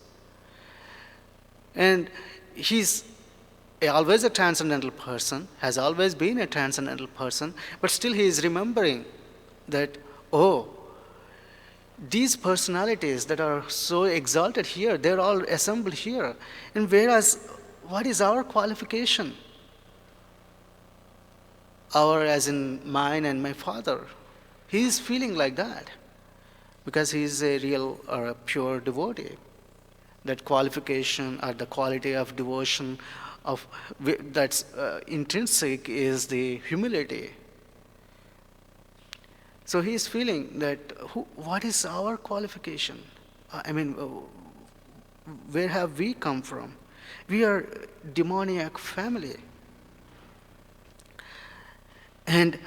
And he's always a transcendental person, has always been a transcendental person, but still he is remembering that, oh, these personalities that are so exalted here, they're all assembled here. And whereas, what is our qualification? Our, as in mine and my father. He is feeling like that because he is a real or a pure devotee. That qualification or the quality of devotion that's intrinsic is the humility. So he is feeling that, what is our qualification? I mean, where have we come from? We are demoniac family. And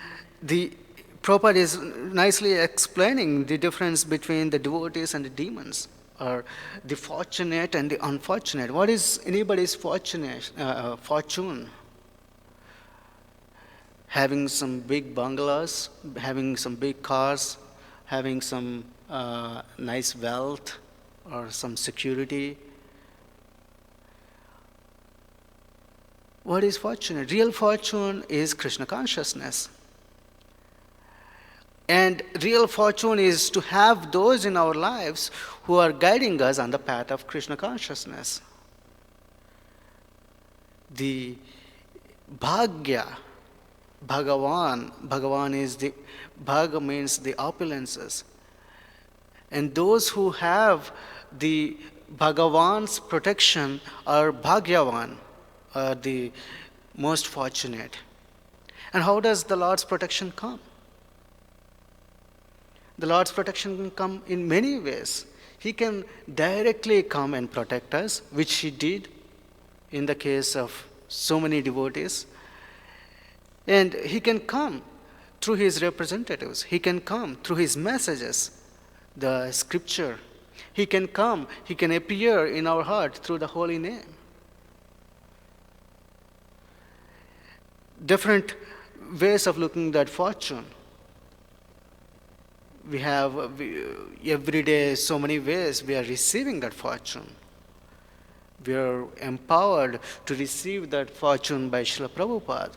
the Prabhupada is nicely explaining the difference between the devotees and the demons, or the fortunate and the unfortunate. What is anybody's fortune? Having some big bungalows, having some big cars, having some nice wealth or some security. What is fortune? Real fortune is Krishna consciousness. And real fortune is to have those in our lives who are guiding us on the path of Krishna consciousness. The bhagya, Bhagavan is the, bhaga means the opulences. And those who have the Bhagavan's protection are bhagyavan, are the most fortunate. And how does the Lord's protection come? The Lord's protection can come in many ways. He can directly come and protect us, which He did in the case of so many devotees. And He can come through His representatives. He can come through His messages, the scripture. He can come, He can appear in our heart through the holy name. Different ways of looking at fortune. We have every day so many ways we are receiving that fortune. We are empowered to receive that fortune by Srila Prabhupada.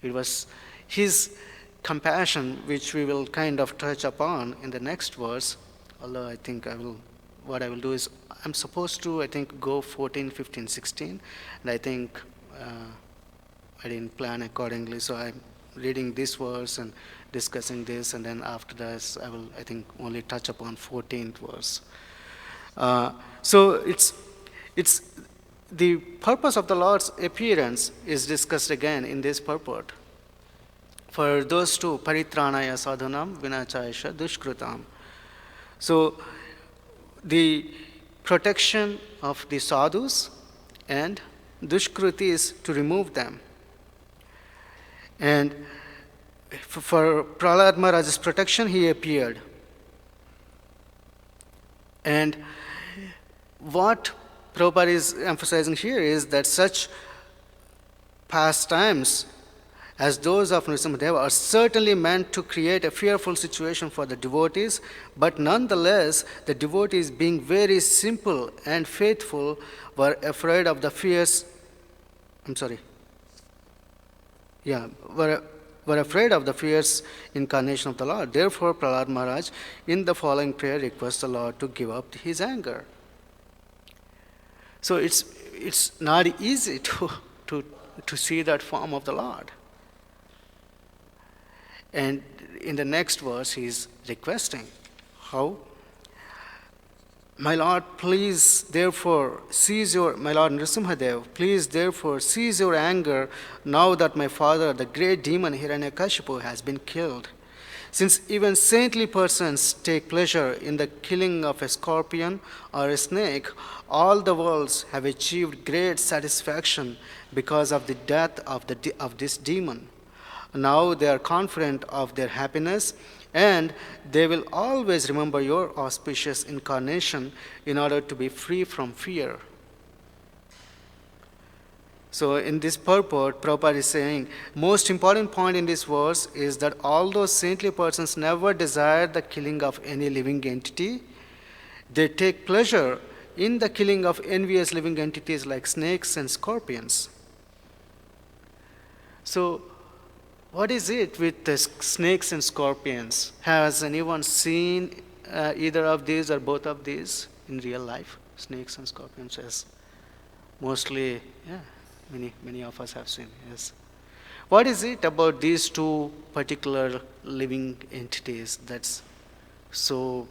It was his compassion, which we will kind of touch upon in the next verse. Although I think what I will do is, I'm supposed to, I think, go 14, 15, 16. And I think I didn't plan accordingly. So I'm reading this verse and discussing this, and then after this, I will, I think, only touch upon 14th verse. So it's the purpose of the Lord's appearance is discussed again in this purport. For those two, paritranaya sadhanam vinachayasha dushkrutam. So the protection of the sadhus and dushkruti is to remove them. And for Prahlad Maharaj's protection, he appeared. And what Prabhupada is emphasizing here is that such pastimes as those of Nrsimhadeva are certainly meant to create a fearful situation for the devotees, but nonetheless, the devotees, being very simple and faithful, were afraid of the fierce, were afraid of the fierce incarnation of the Lord. Therefore, Prahlad Maharaj, in the following prayer, requests the Lord to give up his anger. So it's not easy to see that form of the Lord. And in the next verse, he's requesting, how? My Lord, please therefore cease your, my Lord Nrsimhadev, please therefore cease your anger now that my father, the great demon Hiranyakashipu, has been killed. Since even saintly persons take pleasure in the killing of a scorpion or a snake, all the worlds have achieved great satisfaction because of the death of this demon. Now they are confident of their happiness and they will always remember your auspicious incarnation in order to be free from fear. So in this purport, Prabhupada is saying, most important point in this verse is that although saintly persons never desire the killing of any living entity, they take pleasure in the killing of envious living entities like snakes and scorpions. So what is it with the snakes and scorpions? Has anyone seen either of these or both of these in real life? Snakes and scorpions, yes. Mostly, yeah. Many of us have seen, yes. What is it about these two particular living entities that's so,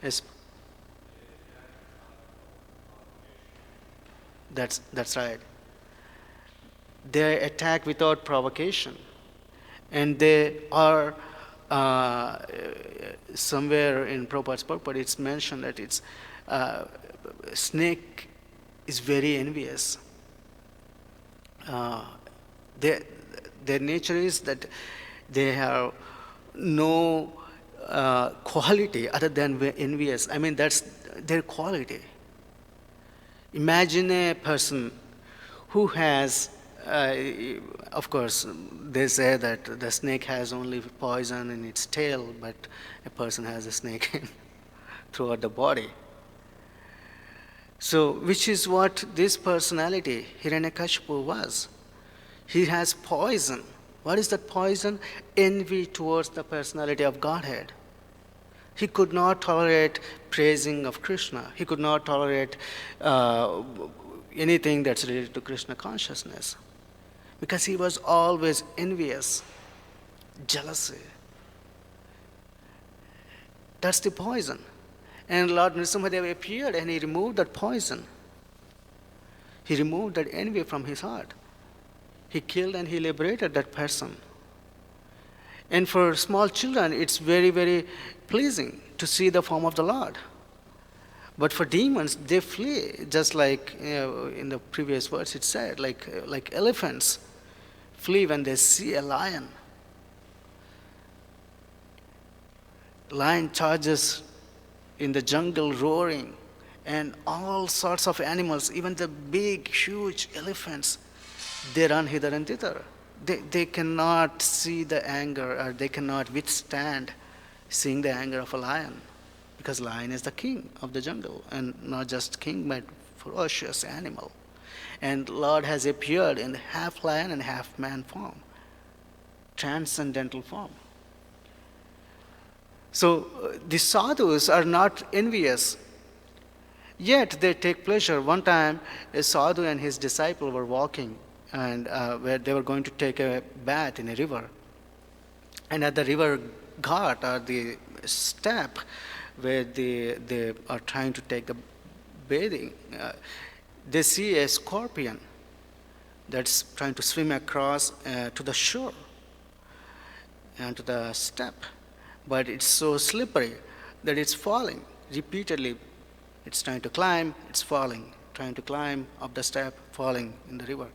yes, that's right. They attack without provocation, and they are somewhere in Prabhupada's purport, it's mentioned that it's snake is very envious. Their nature is that they have no quality other than envious. I mean, that's their quality. Imagine a person who has, of course, they say that the snake has only poison in its tail, but a person has a snake throughout the body. So, which is what this personality, Hiranyakashipu, was. He has poison. What is that poison? Envy towards the personality of Godhead. He could not tolerate praising of Krishna. He could not tolerate anything that's related to Krishna consciousness, because he was always envious, jealousy. That's the poison. And Lord Nrsimhadev appeared and he removed that poison. He removed that envy from his heart. He killed and he liberated that person. And for small children, it's very, very pleasing to see the form of the Lord. But for demons, they flee, just like in the previous verse it said, like elephants flee when they see a lion. Lion charges in the jungle roaring, and all sorts of animals, even the big, huge elephants, they run hither and thither. They cannot see the anger, or they cannot withstand seeing the anger of a lion, because lion is the king of the jungle, and not just king, but ferocious animal. And Lord has appeared in half lion and half man form, transcendental form. So the sadhus are not envious, yet they take pleasure. One time, a sadhu and his disciple were walking, and where they were going to take a bath in a river. And at the river ghat, or the step where they are trying to take the bathing, they see a scorpion that's trying to swim across to the shore and to the step. But it's so slippery that it's falling repeatedly. It's trying to climb, it's falling, trying to climb up the step, falling in the river.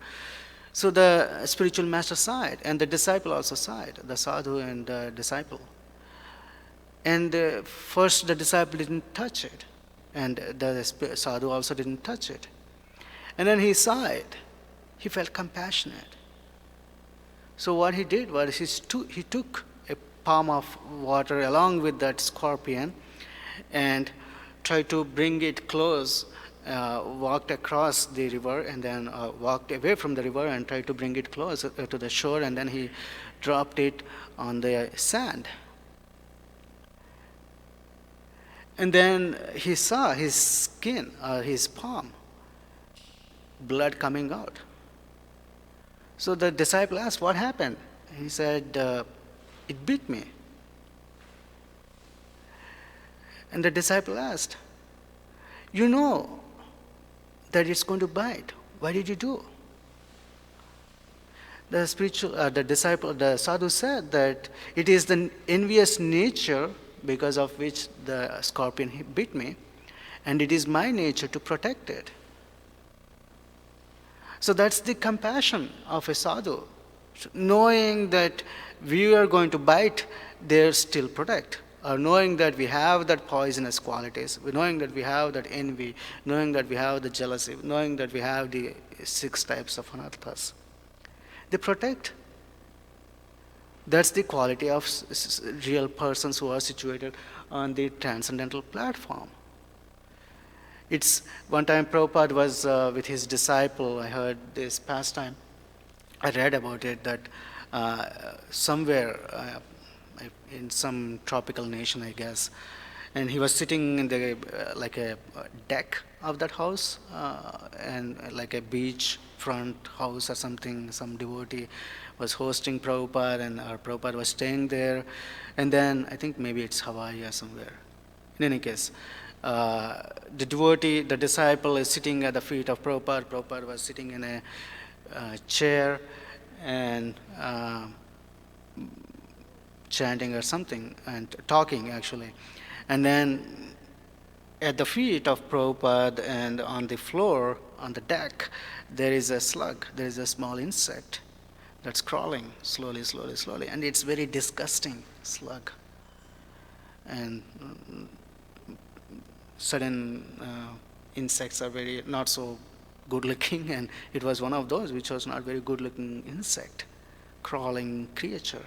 So the spiritual master sighed, and the disciple also sighed, the sadhu and the disciple. And first the disciple didn't touch it, and the sadhu also didn't touch it. And then he sighed. He felt compassionate. So what he did was he took a palm of water along with that scorpion and tried to bring it close, walked across the river, and then walked away from the river and tried to bring it close to the shore, and then he dropped it on the sand. And then he saw his skin, his palm, blood coming out. So the disciple asked, "What happened?" He said, "It bit me." And the disciple asked, "You know that it's going to bite. What did you do?" The sadhu said that it is the envious nature because of which the scorpion bit me, and it is my nature to protect it. So that's the compassion of a sadhu, knowing that we are going to bite they still protect. Knowing that we have that poisonous qualities, knowing that we have that envy, knowing that we have the jealousy, knowing that we have the 6 types of anarthas. They protect. That's the quality of real persons who are situated on the transcendental platform. It's one time Prabhupada was with his disciple. I heard this pastime. I read about it that somewhere in some tropical nation, I guess, and he was sitting in the like a deck of that house, and like a beach front house or something. Some devotee was hosting Prabhupada, and our Prabhupada was staying there. And then I think maybe it's Hawaii or somewhere. In any case, the devotee, the disciple, is sitting at the feet of Prabhupada. Prabhupada was sitting in a chair and chanting or something, and talking actually. And then at the feet of Prabhupada and on the floor, on the deck, there is a slug, there is a small insect that's crawling slowly, slowly, slowly. And it's very disgusting slug. And certain insects are very not so good looking, and it was one of those which was not very good looking insect, crawling creature.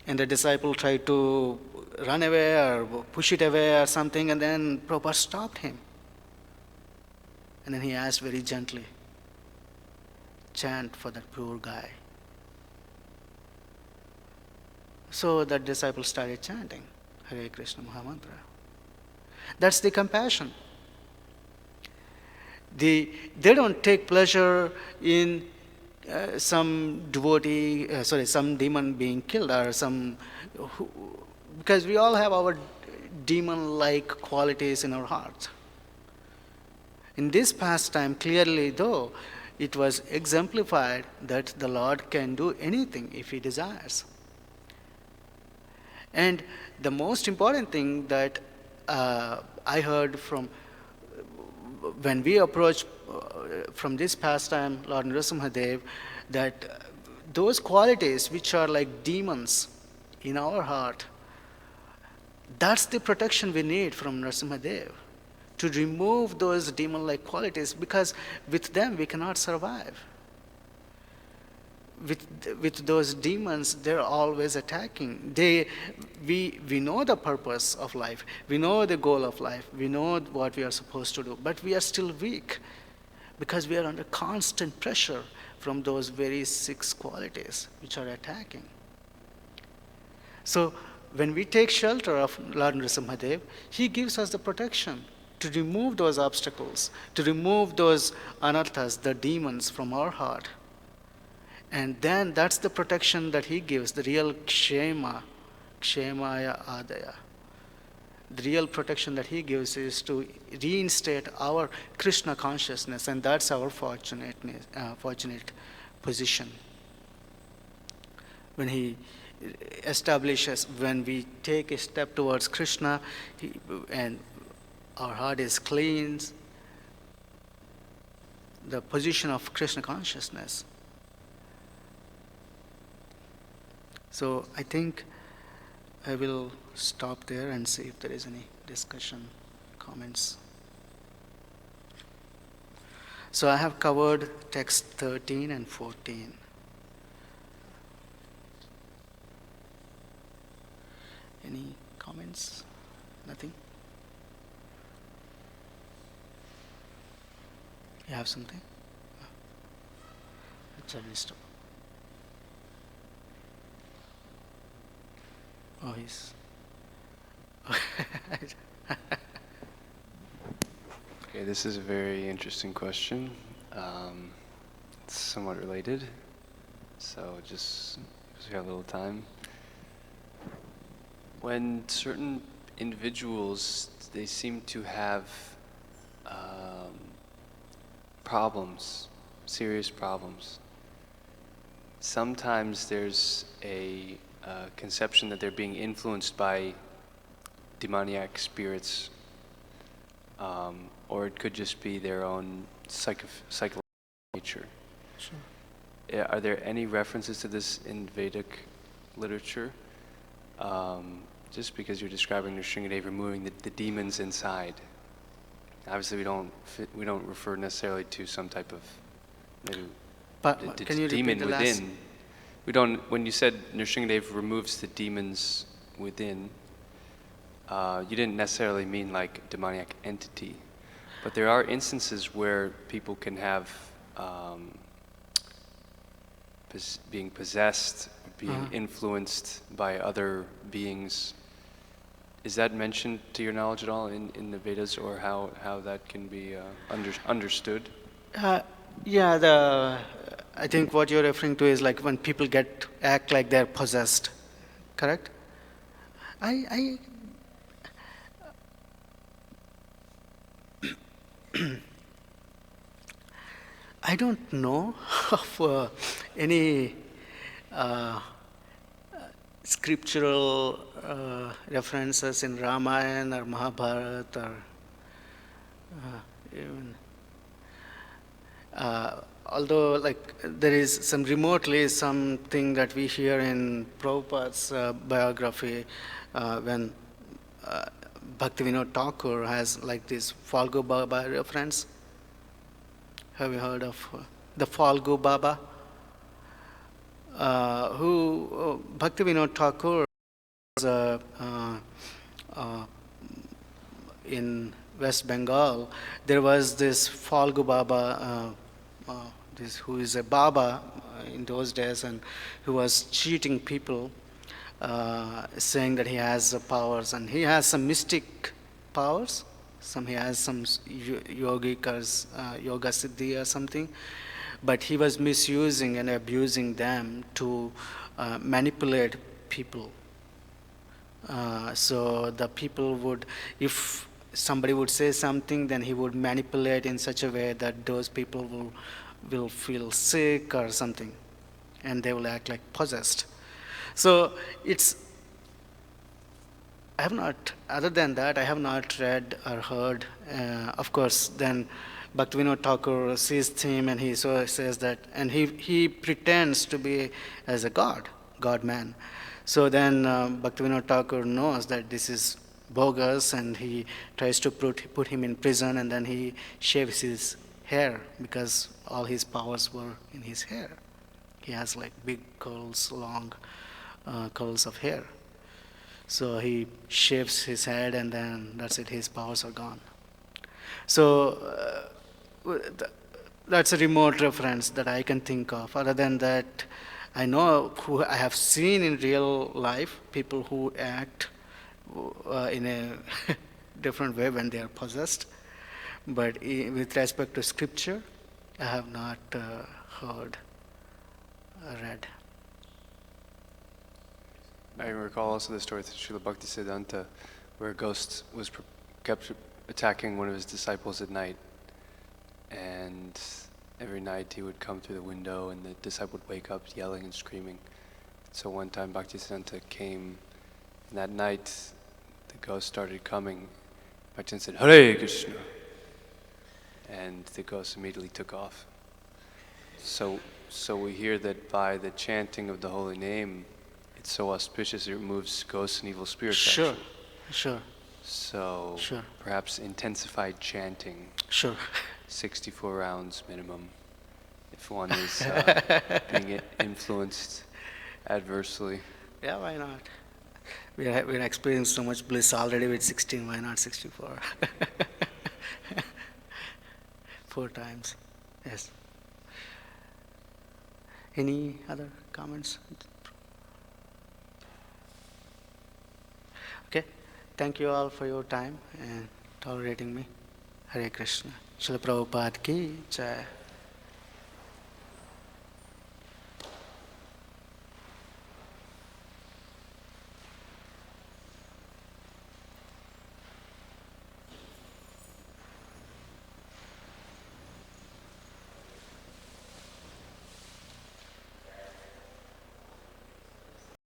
And the disciple tried to run away or push it away or something, and then Prabhupada stopped him. And then he asked very gently, chant for that poor guy. So that disciple started chanting Hare Krishna Mahamantra. That's the compassion. They don't take pleasure in some devotee, some demon being killed, or because we all have our demon-like qualities in our hearts. In this pastime, clearly though, it was exemplified that the Lord can do anything if He desires. And the most important thing that I heard from when we approach from this pastime, Lord Nrsimhadev, that those qualities which are like demons in our heart, that's the protection we need from Nrsimhadev, to remove those demon-like qualities, because with them we cannot survive. With those demons, they're always attacking. We know the purpose of life, we know the goal of life, we know what we are supposed to do, but we are still weak because we are under constant pressure from those very 6 qualities which are attacking. So when we take shelter of Lord Nrsimhadev, He gives us the protection to remove those obstacles, to remove those anarthas, the demons, from our heart. And then that's the protection that He gives, the real kshemaya adaya. The real protection that He gives is to reinstate our Krishna consciousness, and that's our fortunate position. When He establishes, when we take a step towards Krishna, and our heart is clean, the position of Krishna consciousness. So I think I will stop there and see if there is any discussion, comments. So I have covered text 13 and 14. Any comments? Nothing? You have something? Stop. Oh, he's... Okay, this is a very interesting question. It's somewhat related, so just because we have a little time. When certain individuals, they seem to have problems, serious problems, sometimes there's a conception that they're being influenced by demoniac spirits, or it could just be their own psychological nature. Sure. Are there any references to this in Vedic literature? just because you're describing Nrsingadev removing the demons inside. Obviously, we don't refer necessarily to some type of maybe But can you demon repeat the last? within. We don't. When you said Nrsingadev removes the demons within, you didn't necessarily mean like demoniac entity, but there are instances where people can have being possessed, being influenced by other beings. Is that mentioned to your knowledge at all in the Vedas, or how that can be understood? Yeah, I think what you're referring to is like when people act like they're possessed, correct? I I don't know of any scriptural references in Ramayana or Mahabharata or even although like there is some remotely something that we hear in Prabhupada's biography when Bhaktivinoda Thakur has like this Falgu Baba reference. Have you heard of the Falgu Baba? Who Bhaktivinoda Thakur was in West Bengal. There was this Falgu Baba, who is a Baba in those days, and who was cheating people, saying that he has powers, and he has some mystic powers. He has some yogikas, yoga siddhi or something, but he was misusing and abusing them to manipulate people. So the people would, if somebody would say something, then he would manipulate in such a way that those people will feel sick or something, and they will act like possessed. So I have not, other than that, I have not read or heard. Of course, then Bhaktivinoda Thakur sees him and he says that, and he pretends to be as a god man. So then Bhaktivinoda Thakur knows that this is bogus, and he tries to put him in prison, and then he shaves his hair because all his powers were in his hair. He has like big curls, long curls of hair. So he shaves his head, and then that's it, his powers are gone. So that's a remote reference that I can think of. Other than that, I know who I have seen in real life, people who act in a different way when they are possessed. But with respect to scripture, I have not heard or read. I recall also the story of Srila Bhaktisiddhanta, where a ghost kept attacking one of his disciples at night, and every night he would come through the window, and the disciple would wake up yelling and screaming. So one time Bhaktisiddhanta came, and that night the ghost started coming. Bhaktisiddhanta said, "Hare Krishna," and the ghost immediately took off. So we hear that by the chanting of the holy name, it's so auspicious it removes ghosts and evil spirits. Sure, actually. sure. So Sure. perhaps intensified chanting, Sure. 64 rounds minimum, if one is being influenced adversely. Yeah, why not? We're experiencing so much bliss already with 16, why not 64? 4 times, yes. Any other comments? Okay, thank you all for your time and tolerating me. Hare Krishna. Srila Prabhupada ki jai.